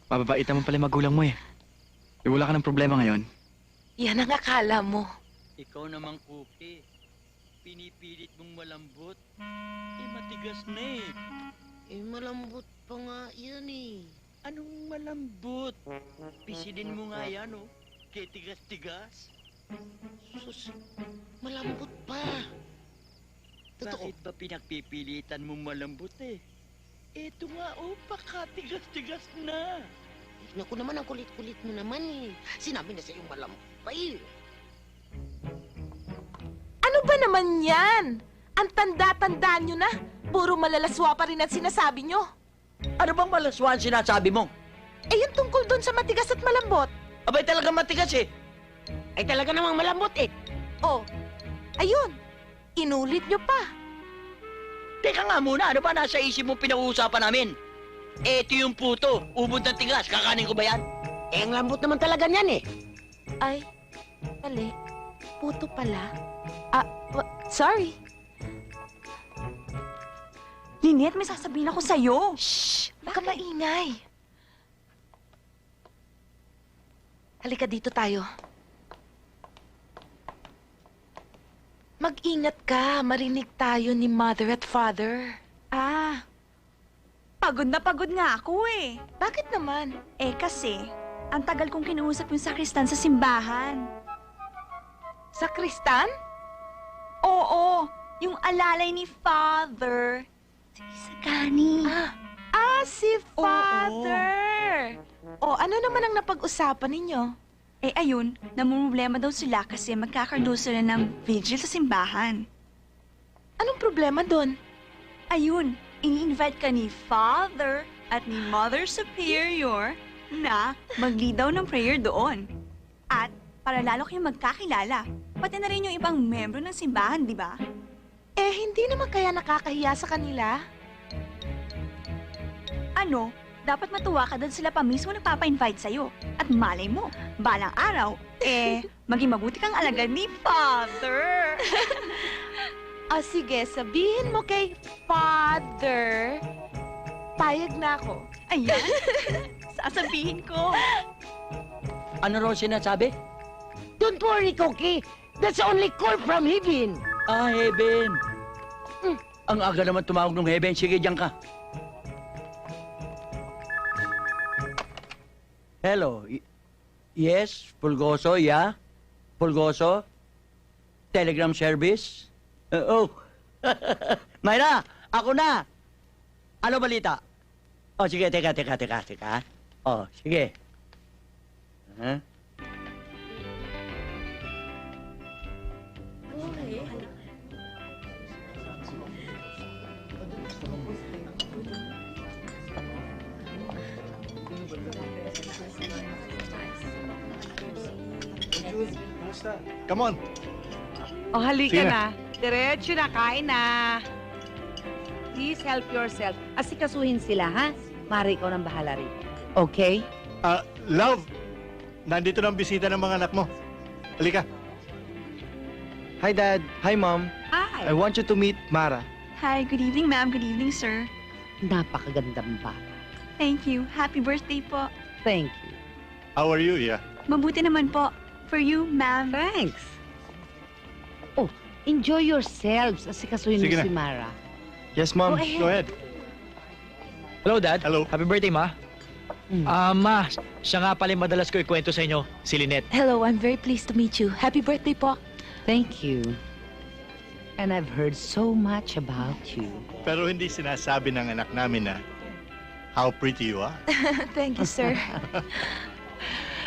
Mababait naman pala yung magulang mo eh. Wala ka ng problema ngayon. Yan ang akala mo. Ikaw namang Cookie. Pinipilit mong malambot. Matigas na eh. Malambot pa nga yan eh. Anong malambot? Pisilin mo nga yan, oh. Kaya tigas-tigas. Sus, malambot pa. Totoo. Bakit ba pinagpipilitan mong malambot eh? Eto nga, oh, pakatigas-tigas na. Naku naman, ang kulit-kulit mo naman eh. Sinabi na sa'yo malampay. Ano ba naman yan? Ang tanda-tanda nyo na. Puro malalaswa pa rin ang sinasabi nyo. Ano bang malaswaan sinasabi mo? Eh, yung tungkol doon sa matigas at malambot. Abay talaga matigas eh. Ay talaga namang malambot eh. Oh, ayun. Inulit nyo pa. Teka nga muna, ano ba nasa isip mo pinag-uusapan namin? Eto yung puto, ubod ng tigas, kakanin ko ba yan? Eh, ang lambot naman talaga niyan eh. Ay, mali. Puto pala. Sorry. Lynette, may sasabihin ako sa'yo. Shh! Baka maingay. Halika dito tayo. Mag-ingat ka. Marinig tayo ni Mother at Father. Pagod na pagod nga ako eh. Bakit naman? Eh kasi, ang tagal kong kinuusap yung sakristan sa simbahan. Sakristan? Oo, yung alalay ni Father. Isagani. Si Father! O, ano naman ang napag-usapan ninyo? Eh ayun, namumroblema daw sila kasi magkakaroon sila ng vigil sa simbahan. Anong problema doon? Ayun, ini-invite ka ni Father at ni Mother Superior na mag-lead daw ng prayer doon. At para lalo kayong magkakilala, pati na rin yung ibang membro ng simbahan, di ba? Eh, hindi naman kaya nakakahiya sa kanila? paano, dapat matuwa ka dahil sila pa mismo nagpapa-invite sa'yo. At malay mo, balang araw, maging mabuti kang alagad ni Father. Sige, sabihin mo kay Father. Payag na ako. Ayan, sasabihin ko. Ano raw sinasabi? Don't worry, Cookie. That's only call from heaven. Ah, Heaven. Ang aga naman tumawag ng Heaven. Sige, diyan ka. Hello. Yes, Pulgoso, yeah? Pulgoso? Telegram service? Oh. Myra, ako na. Ano balita? Oh, sige, teka. Oh, sige. Huh? Come on. O, halika Sige na. Diretso na, kain na. Please help yourself. Asikasuhin sila, ha? Mari, ikaw nang bahala rin. Okay? Love, nandito na ang bisita ng mga anak mo. Halika. Hi, Dad. Hi, Mom. Hi. I want you to meet Mara. Hi, good evening, ma'am. Good evening, sir. Napakagandang bata. Thank you. Happy birthday po. Thank you. How are you, yeah? Mabuti naman po. For you, ma'am. Thanks. Oh, enjoy yourselves. Asikasuhin mo Sige na. si Mara. Yes, Mom. Go ahead. Go ahead. Hello, Dad. Hello. Happy birthday, Ma. Ma, siya nga pala yung madalas ko ikwento sa inyo, si Lynette. Hello, I'm very pleased to meet you. Happy birthday po. Thank you. And I've heard so much about you. Pero hindi sinasabi ng anak namin na how pretty you are. Thank you, sir.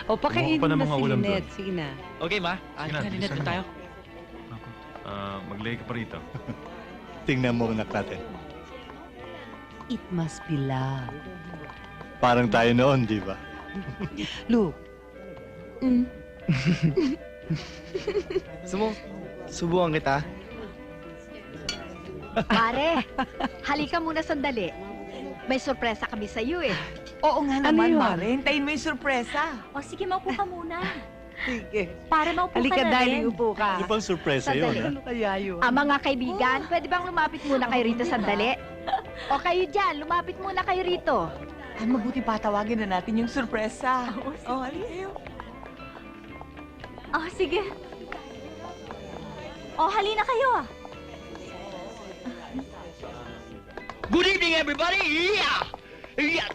O, pakainin Kumuha pa ng na mga si ulam doon. Lynette. Sige na. Okay, Ma. Sige na, Lynette, bilisan doon mo. tayo. Maglay ka pa rito. Tingnan mo anak natin. It must be love. Parang tayo noon, di ba? Look. Subukan kita. Pare, halika muna sandali. May sorpresa kami sa iyo eh. Oo nga Ano naman, yun? Mare. Hintayin mo yung sorpresa. O sige, maupo ka muna. Sige. Pare, maupo Halika, ka na darling. rin. Upo ka. Ano pang sorpresa yun, ha? Ano kaya yun? Mga kaibigan, pwede bang lumapit muna kayo rito sandali? O kayo dyan, lumapit muna kayo rito. Ay, mabuti patawagin na natin yung sorpresa. Oh, halika kayo. Oh, sige. O, halina kayo. Good evening, everybody! Yeah! Yeah!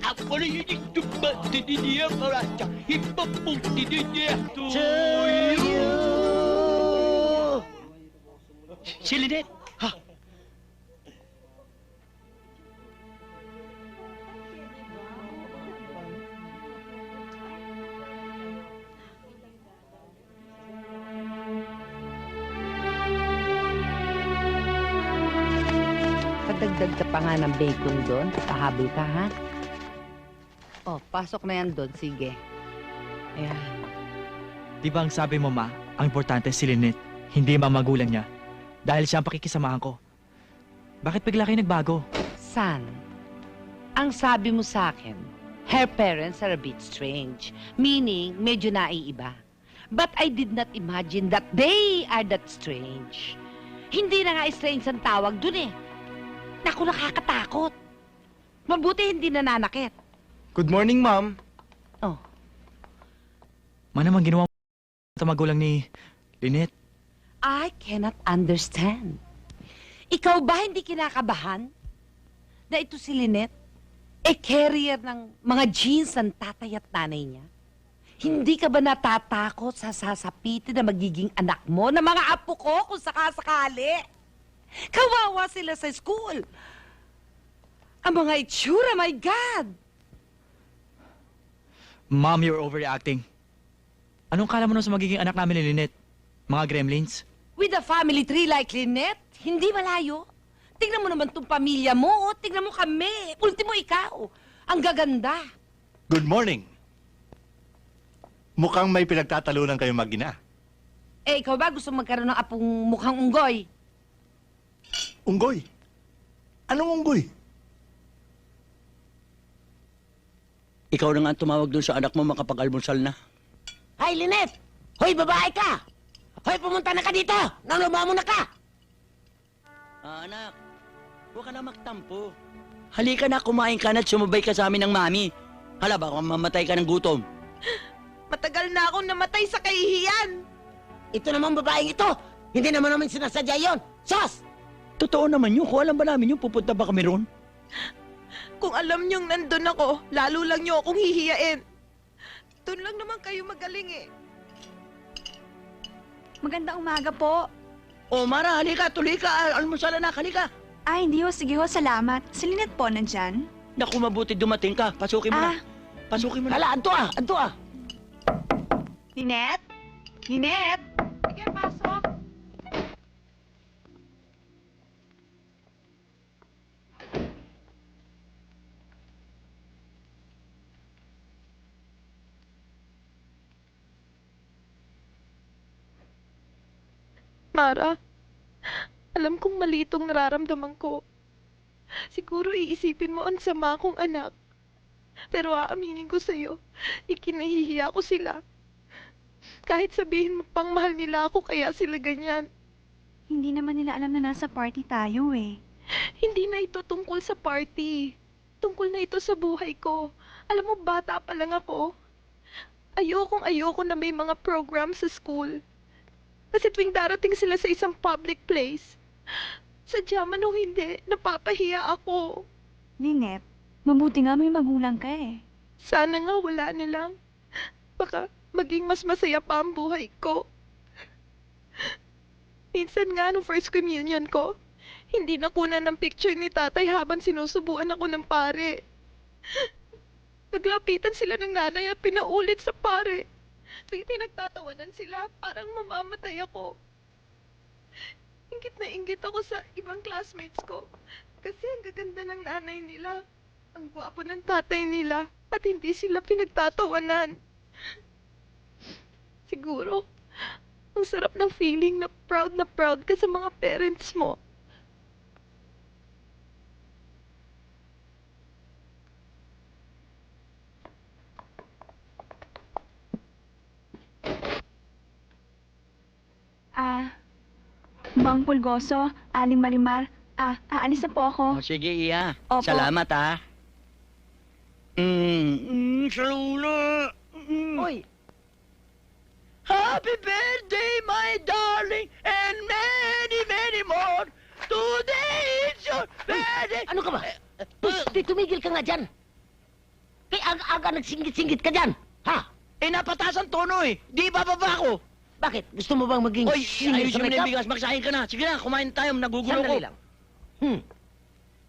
Ako na yun yung niya para sa hipapunti niya to you! Si Lynette! Ha? Padagdag ka pa nga ng bacon doon. Pahabol ka, ha? Oh, pasok na yan doon. Sige. Ayan. Di ba ang sabi mo, Ma, ang importante si Lynette, hindi ang mga magulang niya. Dahil siya ang pakikisamahan ko. Bakit bigla kayo nagbago? San, ang sabi mo sa akin, her parents are a bit strange. Meaning, medyo naiiba. But I did not imagine that they are that strange. Hindi na nga strange ang tawag dun eh. Naku, nakakatakot. Mabuti hindi nananakit. Good morning, Mom. Oh, Ma naman ginawa mo sa magulang ni Lynette. I cannot understand. Ikaw ba hindi kinakabahan na ito si Lynette, carrier ng mga genes ng tatay at nanay niya? Hindi ka ba natatakot sa sasapitin na magiging anak mo na mga apo ko kung sakasakali? Kawawa sila sa school. Ang mga itsura, my God! Mom, you're overreacting. Anong kala mo nun sa magiging anak namin ni Lynette? Mga gremlins? With a family tree like Lynette, hindi malayo. Tingnan mo naman tong pamilya mo, tingnan mo kami. Ultimo ikaw. Ang gaganda. Good morning. Mukhang may pinagtatalunan kayo mag-ina. Ikaw ba gusto magkaroon ng apong mukhang unggoy? Unggoy? Anong unggoy? Ikaw na nga ang tumawag doon sa anak mo makapag-almusal na. Hay, Lynette! Hoy, babae ka! Hoy, pumunta na ka dito! Naluma mo na ka! Anak, huwag ka na magtampo. Halika na, kumain ka na at sumabay ka sa amin ng mami. Hala, baka mamatay ka ng gutom. Matagal na akong namatay sa kahihiyan. Ito naman babaeng ito! Hindi naman sinasadya yon. Sos! Totoo naman yun. Kung alam ba namin yun, pupunta ba kami ron? Kung alam niyong nandun ako, lalo lang niyo akong hihiyain. Doon lang naman kayo magaling eh. Magandang umaga po. O, Mara, halika, tuloy ka. Almusal na, halika. Ah, hindi ho. Sige ho, salamat. Si Lynette po, nandyan? Naku, mabuti dumating ka. Pasukin mo na. Pasukin mo na. Hala, anto ah! Anto ah! Lynette? Lynette? Sige, pasok. Mara, alam kong mali itong nararamdaman ko. Siguro iisipin mo ang sama kong anak. Pero aaminin ko sa'yo, ikinahihiya ko sila. Kahit sabihin mo pang mahal nila ako, kaya sila ganyan. Hindi naman nila alam na nasa party tayo eh. Hindi na ito tungkol sa party. Tungkol na ito sa buhay ko. Alam mo, bata pa lang ako. Ayoko na may mga program sa school. Kasi tuwing darating sila sa isang public place, sadya man o hindi, napapahiya ako. Lynette, mabuti nga may magulang ka eh. Sana nga wala na lang. Baka maging mas masaya pa ang buhay ko. Minsan nga nung first communion ko, hindi nakunan ng picture ni tatay habang sinusubuan ako ng pare. Naglapitan sila ng nanay at pinaulit sa pare. Tuwing pinagtatawanan sila, parang mamamatay ako. Ingit na ingit ako sa ibang classmates ko. Kasi ang gaganda ng nanay nila. Ang gwapo ng tatay nila. At hindi sila pinagtatawanan. Siguro, ang sarap ng feeling na proud ka sa mga parents mo. Bang Pulgoso, Aling Marimar, aalis na po ako. O, sige, Iya. Opo. Salamat, ha. Sa ulo. Hoy! Happy birthday, my darling, and many, many more. Today is your birthday. Ano ka ba? Tumigil ka nga dyan. Kaya aga nagsinggit-singgit ka dyan. Ha? Eh, napataas ang tono eh. Di bababa ko. Bakit? Gusto mo bang maging Oy, singer ayusin sa mo na makeup? yung bigas. Magsahin ka na. Sige na, kumain tayo. Nagugulo ko. Sandali lang.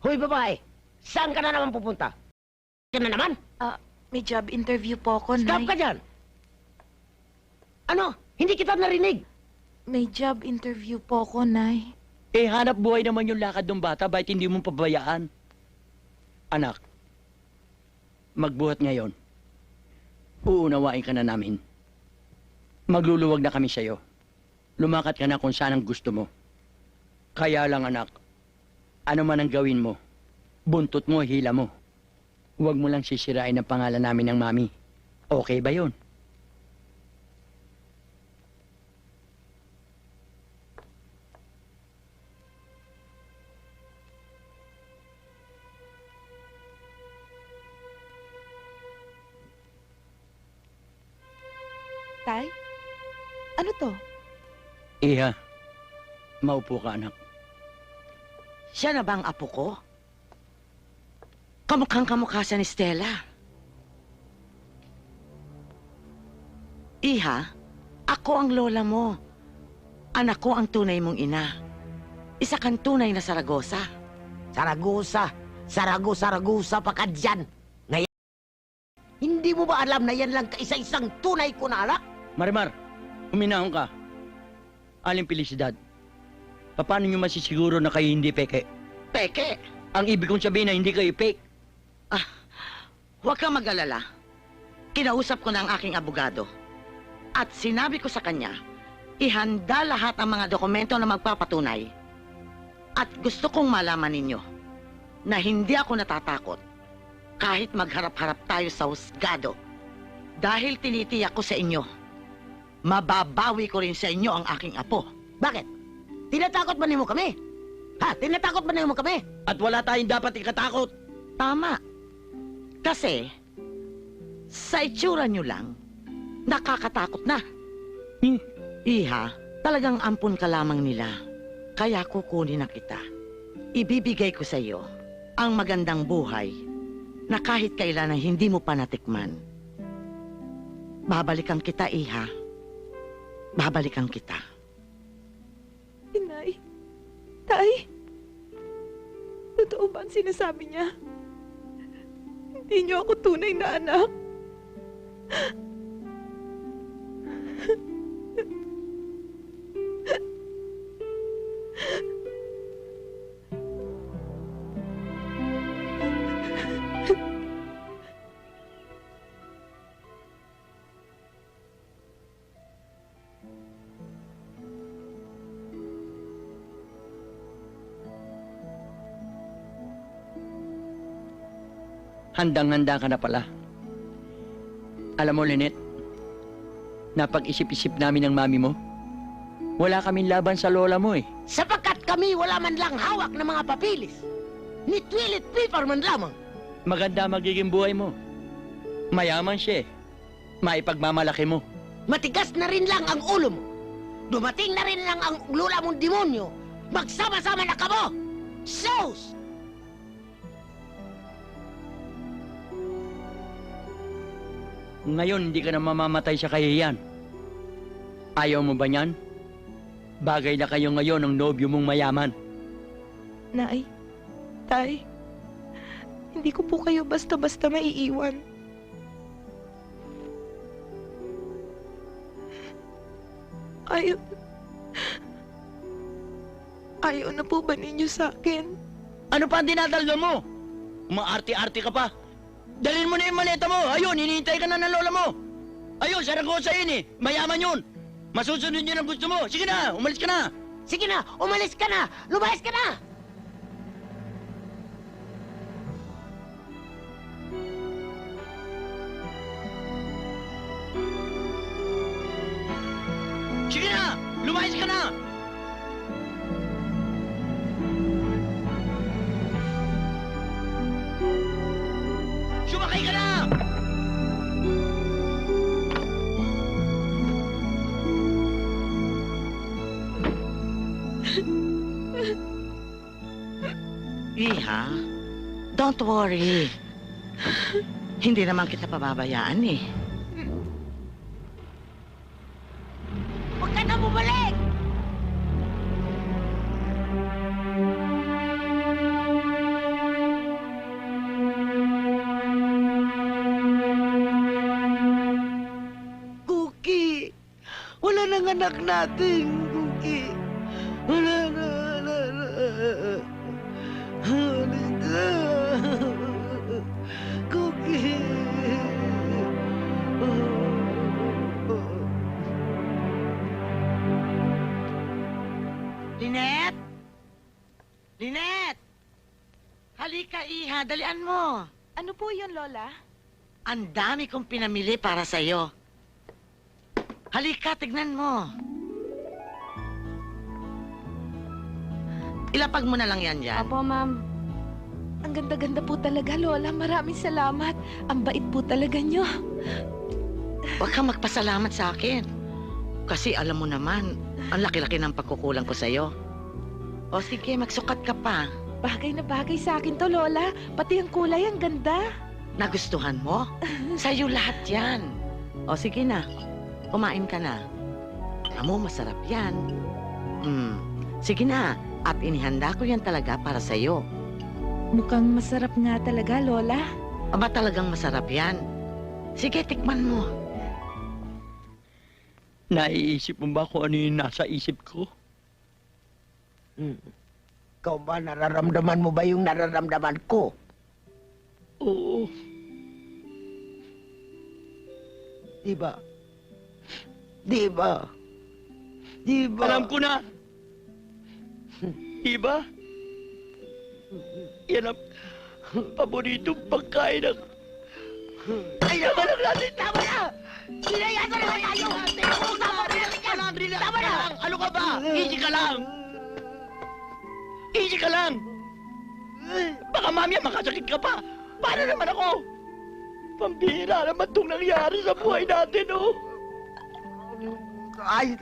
Hoy, babae. Saan ka na naman pupunta? Ka na naman? May job interview po ako, Stop ka dyan! Ano? Hindi kita narinig. May job interview po ako, Nay. Eh, hanap buhay naman yung lakad ng bata. Bakit hindi mo pabayaan? Anak, magbuhat ngayon. Uunawain ka na namin. Magluluwag na kami sa'yo. Lumakat ka na kung saan ang gusto mo. Kaya lang, anak, ano man ang gawin mo, buntot mo, hila mo. Huwag mo lang sisirain ang pangalan namin ng mami. Okay ba yun? Tay? Ano to? Iha, maupo ka, anak. Siya na ba ang apo ko? Kamukhang kamukha siya ni Stella. Iha, ako ang lola mo. Anak ko ang tunay mong ina. Isa kang tunay na Saragosa. Saragosa? Saragosa pa ka dyan. Ngayon, hindi mo ba alam na yan lang kaisa-isang tunay ko na anak? Marimar, uminahon ka. Aling Felicidad, paano nyo masisiguro na kayo hindi peke? Peke? Ang ibig kong sabihin na hindi kayo fake. Huwag kang mag-alala. Kinausap ko na ang aking abogado. At sinabi ko sa kanya, ihanda lahat ang mga dokumento na magpapatunay. At gusto kong malaman ninyo na hindi ako natatakot. kahit magharap-harap tayo sa husgado, dahil tinitiyak ko sa inyo, mababawi ko rin sa inyo ang aking apo. Bakit? Tinatakot ba niyo kami? Ha? Tinatakot ba niyo kami? At wala tayong dapat ikatakot. Tama. Kasi, sa itsura nyo lang, nakakatakot na. Iha, talagang ampun ka lamang nila. Kaya kukunin na kita. Ibibigay ko sa iyo ang magandang buhay na kahit kailan ay hindi mo pa natikman. Babalikan kita, Iha. Babalikan kita. Inay, Tay, totoo ba ang sinasabi niya? Hindi niyo ako tunay na anak. Handang-handa ka na pala. Alam mo, Lynette, napag-isip-isip namin ng mami mo, wala kaming laban sa lola mo eh. Sapagkat kami wala man lang hawak ng mga papilis. Ni toilet paper man lamang. Maganda magiging buhay mo. Mayaman siya eh. Maipagmamalaki mo. Matigas na rin lang ang ulo mo. Dumating na rin lang ang lula mong demonyo. Magsama-sama na kamo! Sos! Ngayon, hindi ka na mamamatay sa kahihiyan. Ayaw mo ba niyan? Bagay na kayo ngayon ng nobyo mong mayaman. Nay, Tay, hindi ko po kayo basta-basta maiiwan. Ayaw na po ba ninyo sa akin? Ano pa ang dinadaldo mo? Umaarte-arte ka pa. Dalhin mo na yung maleta mo. Ayun, hinihintay ka na ng lola mo. Ayun, Saragosa yun eh. Mayaman yun. Masusunod yun ang gusto mo. Sige na, umalis ka na. Sige na, umalis ka na! Lumayas ka na! Sige na, lumayas ka na. Sumakay ka na! Iha, don't worry. Hindi naman kita pababayaan eh. Huwag ka na bumalik! Cookie! Wala nang anak natin, Cookie! Wala na. Cookie! Lynette? Lynette! Halika, Iha. Dalian mo. Ano po yun, Lola? Ang dami kong pinamili para sa'yo. Halika, tignan mo. Ilapag mo na lang yan dyan. Apo, Ma'am. Ang ganda-ganda po talaga, Lola. Maraming salamat. Ang bait po talaga nyo. Huwag kang magpasalamat sa akin. Kasi alam mo naman, ang laki-laki ng pagkukulang ko sa'yo. O sige, magsukat ka pa. Bagay na bagay sa akin to, Lola. Pati ang kulay, ang ganda. Nagustuhan mo? Sa'yo lahat yan. O sige na, kumain ka na. Amo, masarap yan. Sige na, at inihanda ko yan talaga para sa'yo. Mukhang masarap nga talaga, Lola. Aba, talagang masarap yan. Sige, tikman mo. Naiisip mo ba kung ano yung nasa isip ko? Ikaw ba, nararamdaman mo ba yung nararamdaman ko? Oo. Diba? Diba? Diba? Alam ko na. Diba? Yan ang paboritong pagkain ng... Ay, naman lang natin! Tama na! Sinayasa na tayo! Tama na! Ano ka ba? Easy ka lang! Easy ka lang! Baka mamaya makasakit ka pa! Paano naman ako? Pambihira naman itong nangyari sa buhay natin, oh! Ay!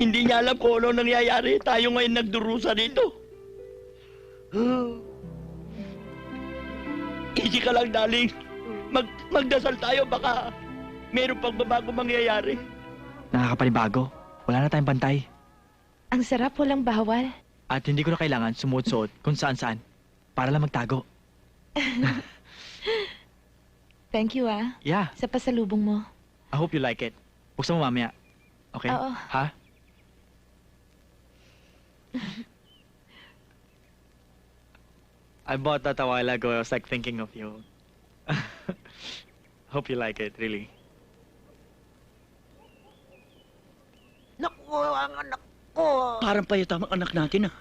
Hindi niya alam kung ano nangyayari. Tayo ngayon nagdurusa dito. Easy ka lang, darling. Magdasal tayo, baka meron pang babago mangyayari. Nakakapanibago. Wala na tayong pantay. Ang sarap, walang bawal. At hindi ko na kailangan sumuot-suot kung saan-saan. Para lang magtago. Thank you, ah. Yeah. Sa pasalubong mo. I hope you like it. Buksan mo mamaya. Okay? Oo. Ha? I bought that a while ago. I was like thinking of you. Hope you like it, really. Naku, ang anak ko. Parang payatamang anak natin, ah.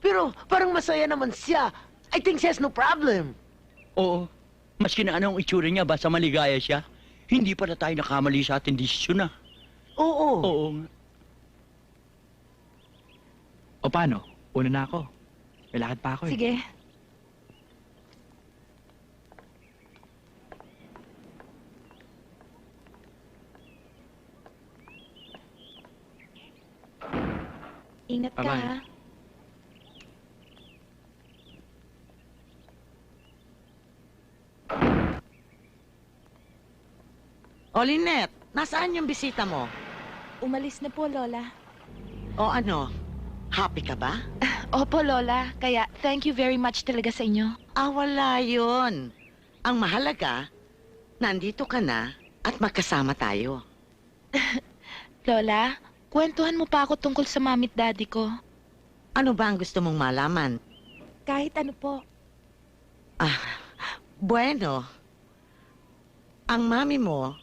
Pero parang masaya naman siya. I think she has no problem. Oo. Maski na anong itsura niya, basta maligaya siya. Hindi pala tayo nakamali sa ating desisyon, ah. Oo. Oo nga. O paano? Una na ako. May lakad pa ako eh. Sige. Ingat ka, Bye-bye. ha? O, Lynette, nasaan yung bisita mo? Umalis na po, Lola. O ano, happy ka ba? Opo, Lola. Kaya, thank you very much talaga sa inyo. Wala yun. Ang mahalaga, nandito ka na at magkasama tayo. Lola, kwentuhan mo pa ako tungkol sa mami't daddy ko. Ano ba ang gusto mong malaman? Kahit ano po. Bueno, ang mami mo,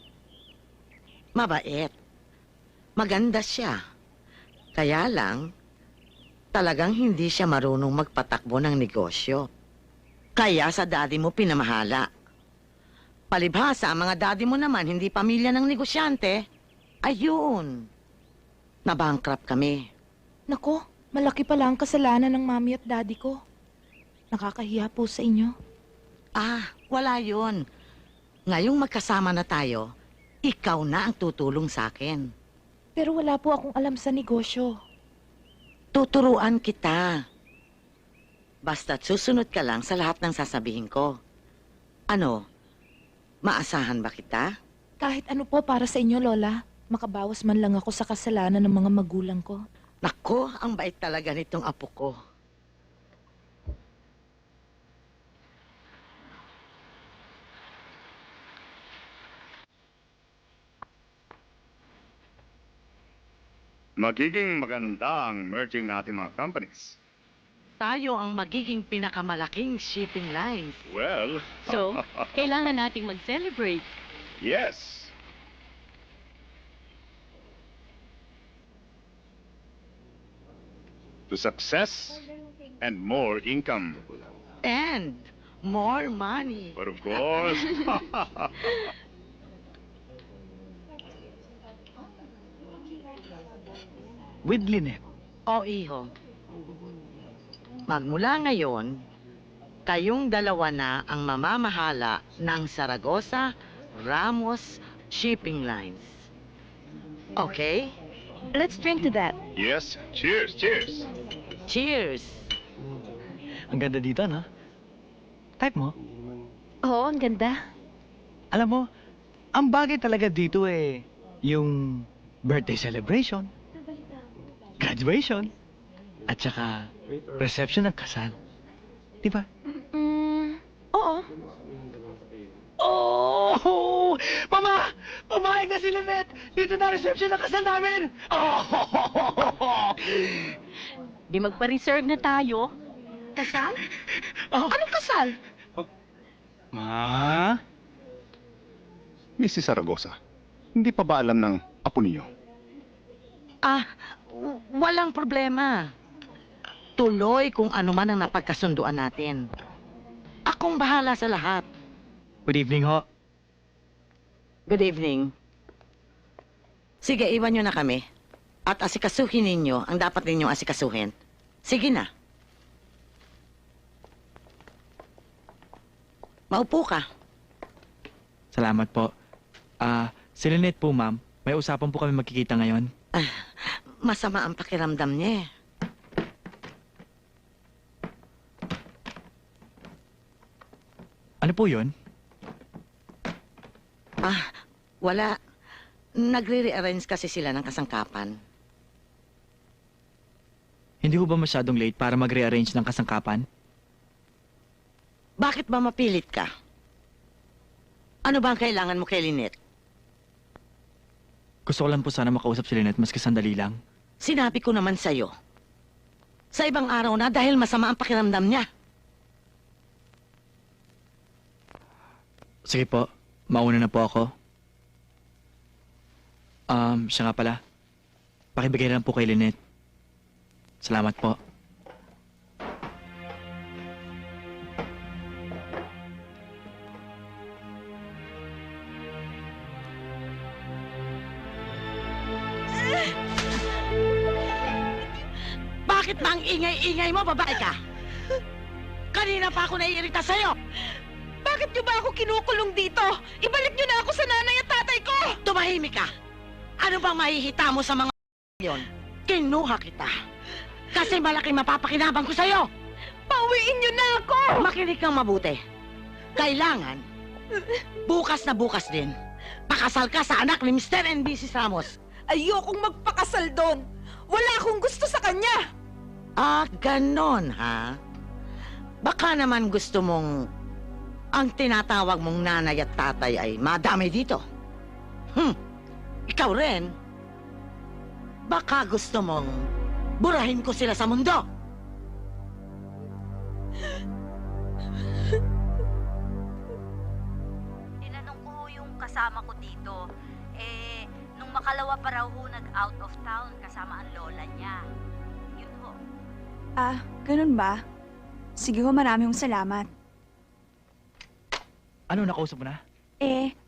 mabait. Maganda siya. Kaya lang, talagang hindi siya marunong magpatakbo ng negosyo. Kaya sa daddy mo pinamahala. Palibhasa, ang mga daddy mo naman hindi pamilya ng negosyante. Ayun. Nabankrupt kami. Nako, malaki pala ang kasalanan ng mami at daddy ko. Nakakahiya po sa inyo. Wala yun. Ngayong magkasama na tayo, ikaw na ang tutulong sa akin. Pero wala po akong alam sa negosyo. Tuturuan kita. Basta't susunod ka lang sa lahat ng sasabihin ko. Ano, maasahan ba kita? Kahit ano po para sa inyo, Lola. Makabawas man lang ako sa kasalanan ng mga magulang ko. Nako, ang bait talaga nitong apo ko. Magiging maganda ang merging natin mga companies. Tayo ang magiging pinakamalaking shipping line. Well... So, kailangan nating mag-celebrate. Yes. To success and more income. And more money. But of course... With Lynette. O, iho. Magmula ngayon, kayong dalawa na ang mamamahala ng Zaragoza Ramos Shipping Lines. Okay? Let's drink to that. Yes. Cheers, cheers. Cheers. Ang ganda dito, no? Type mo? Oo, ang ganda. Alam mo, ang bagay talaga dito yung birthday celebration, graduation, at saka reception ng kasal. Di ba? Oo. Oh! Mama! Pumayag na si Lynette! Dito na reception ng kasal namin! Oh! Di magpa-reserve na tayo. Kasal? Anong kasal? Ma? Mrs. Zaragoza, hindi pa ba alam ng apo ninyo? Walang problema. Ituloy kung ano man ang napagkasunduan natin. Akong bahala sa lahat. Good evening ho. Good evening. Sige, iwan nyo na kami. At asikasuhin ninyo ang dapat ninyong asikasuhin. Sige na. Maupo ka. Salamat po. Si Lynette po, ma'am. May usapan po kami magkikita ngayon. Masama ang pakiramdam niya eh. Ano po yun? Wala. Nagre-rearrange kasi sila ng kasangkapan. Hindi ho ba masyadong late para mag-rearrange ng kasangkapan? Bakit ba mapilit ka? Ano ba ang kailangan mo kay Lynette? Gusto ko lang po sana makausap si Lynette maski sandali lang. Sinabi ko naman sa'yo. Sa ibang araw na dahil masama ang pakiramdam niya. Sige po, mauna na po ako. Siya nga pala. Pakibigay lang po kay Lynette. Salamat po. Bakit ba ang ingay-ingay mo, babae ka? Kanina pa ako naiirita sa'yo. Bakit niyo ba ako kinukulong dito? Ibalik niyo na ako sa nanay at tatay ko! Tumahimik ka. Ano bang mahihita mo sa mga yon? Kinuha kita. Kasi malaking mapapakinabang ko sa'yo. Pauwiin niyo na ako! Makinig kang mabuti. Kailangan, bukas na bukas din, pakasal ka sa anak ni Mr. and Mrs. Ramos. Ayokong magpakasal doon. Wala akong gusto sa kanya. Ganon, ha? Baka naman gusto mong ang tinatawag mong nanay at tatay ay madami dito. Ikaw rin. Baka gusto mong burahin ko sila sa mundo. Tinanong ko yung kasama ko dito. Nung makalawa pa raw ho nag-out of town kasama ang lola niya. Yun ho. Ganun ba? Sige ho, maraming salamat. Ano, nakausap mo na?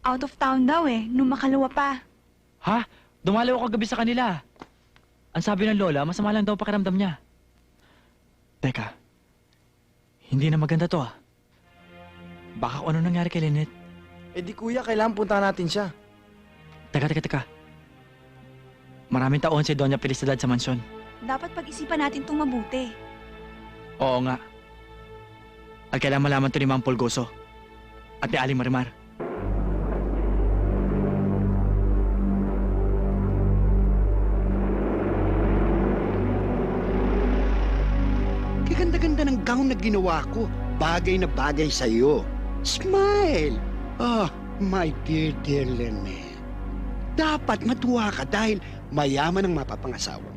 Out of town daw nung makalawa pa. Ha? Dumalaw ako kagabi sa kanila. Ang sabi ng lola, masama lang daw pakiramdam niya. Teka, hindi na maganda to Baka kung ano nangyari kay Lynette. Di kuya, kailangan puntahan natin siya. Teka. Maraming taon si Doña Felicidad sa mansyon. Dapat pag-isipan natin itong mabuti. Oo nga. At kailangan malaman to ni Ma'am Pulgoso. At ni Aling Marimar. Ganda ng gown na ginawa ko. Bagay na bagay sa'yo. Smile! My dear Lynette. Dapat matuwa ka dahil mayaman ang mapapangasawa mo.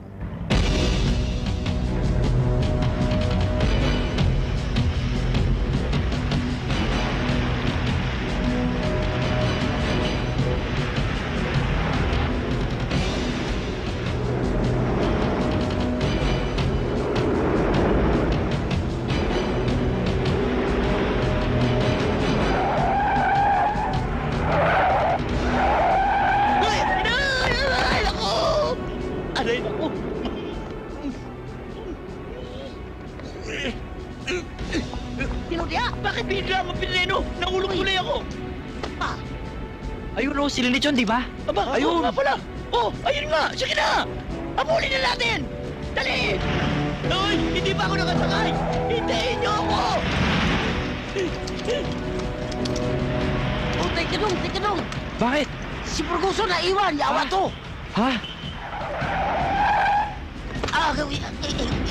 Bakit bigla mo pinreno? Nahulog tuloy ako! Ayun o, si Lynette yun, di ba? Aba, ayun nga pala! Ayun nga! Sige na! Abulin na natin! Dali! Hoy! Hindi pa ako nakasakay! Hintayin niyo ako! Teka dong! Bakit? Si Purgoso na iwan, yawa to! Ha?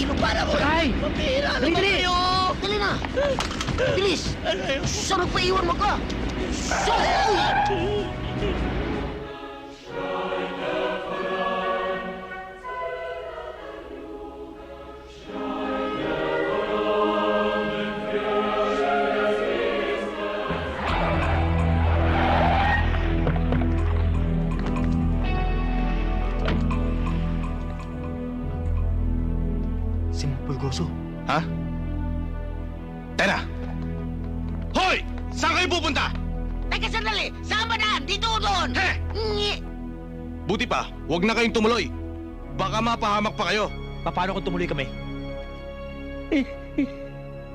Inubara mo! Sakay! Pambihira naman kayo! Dali na! Bilis! Sarap pa iwan mo ka! Si Ma'am Pulgoso. Teka, sandali! Saan ba daan? Dito o doon? Ngi! Buti pa, huwag na kayong tumuloy. Baka mapahamak pa kayo. Paano kung tumuloy kami?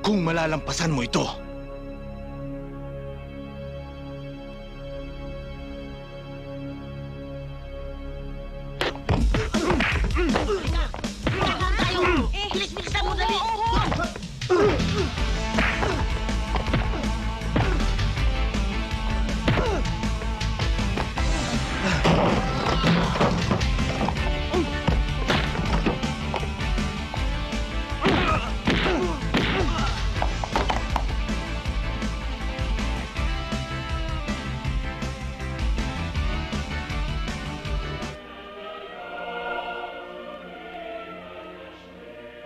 Kung malalampasan mo ito. Bilis-bilisan mo, dali!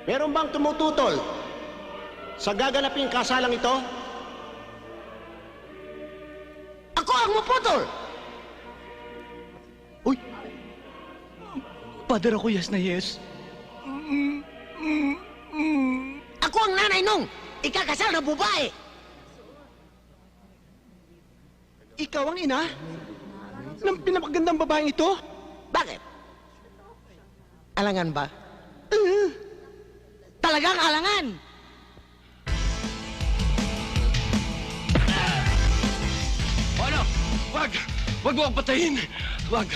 Meron bang tumututol sa gaganaping kasalang ito? Ako ang maputol! Father, ako yes na yes. Ako ang nanay nung ikakasal na babae! Ikaw ang ina ng pinapagandang babaeng ito? Bakit? Alangan ba? Talagang alangan! Ano? Wag! Wag mo akong patayin! Wag!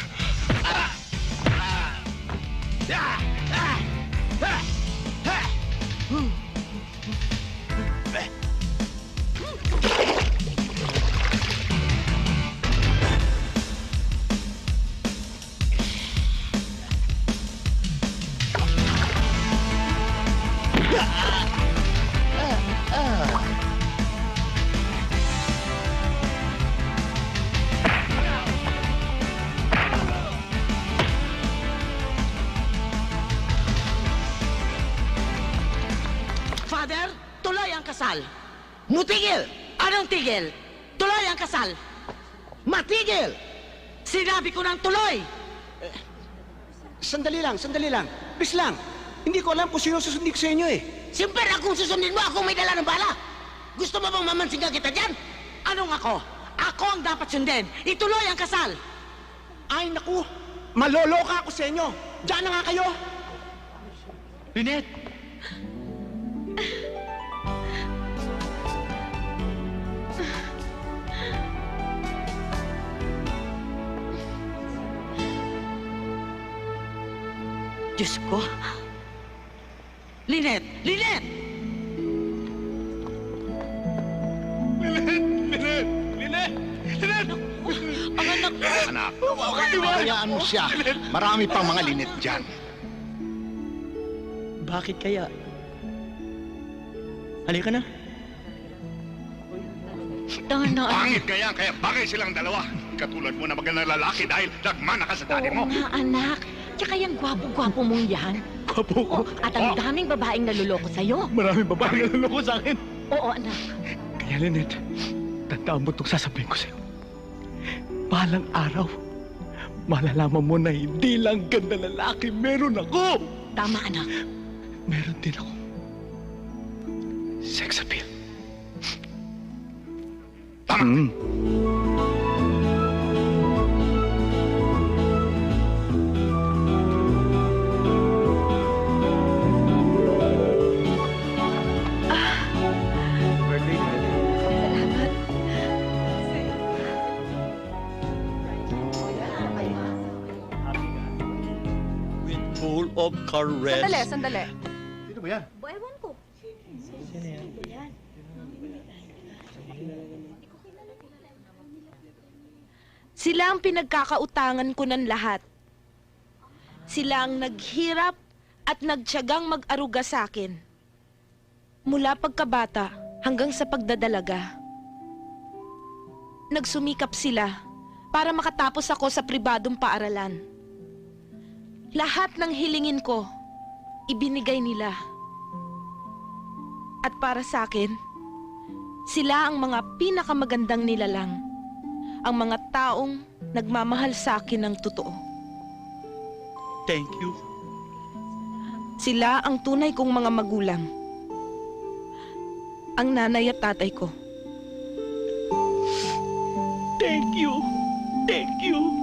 Father, tuloy ang kasal. Mutigil! Anong tigil? Tuloy ang kasal. Matigil! Sinabi ko ng tuloy! Sandali lang. Bis lang. Hindi ko alam kung sino susundin ko sa inyo eh. Siyempre, kung susundin mo, ako may dala ng bala. Gusto mo bang mamansingan kita dyan? Anong ako? Ako ang dapat sundin. Ituloy ang kasal. Ay, naku. Maloloka ako sa inyo. Diyan na nga kayo. Lynette! Diyos ko. Lynette! Lynette! Ang anak ko! Anak, hayaan mo siya. Marami pang mga linet dyan. Bakit kaya? Halika na. Pangit kaya bagay silang dalawa. Katulad mo na magandang lalaki dahil nagmana ka sa daddy mo. Oo nga, anak. Tsaka yung gwapo-gwapo mong yan. Gwapo ko? At ang daming babaeng naluloko sa'yo. Maraming babae na naloko sa akin. Oo, anak. Kaya Lynette, tandaan mo itong sasabihin ko sa'yo. Balang araw, malalaman mo na hindi lang ganda lalaki meron ako. Tama, anak. Meron din ako. Sex appeal. Tama. Full of caress. Sandali. Sino ba yan? Ewan ko. Sila ang pinagkakautangan ko ng lahat. Sila ang naghirap at nagtiyagang mag-aruga sa akin. Mula pagkabata hanggang sa pagdadalaga. Nagsumikap sila para makatapos ako sa pribadong paaralan. Lahat ng hilingin ko, ibinigay nila. At para sa akin, sila ang mga pinakamagandang nilalang. Ang mga taong nagmamahal sa akin ng totoo. Thank you. Sila ang tunay kong mga magulang. Ang nanay at tatay ko. Thank you. Thank you.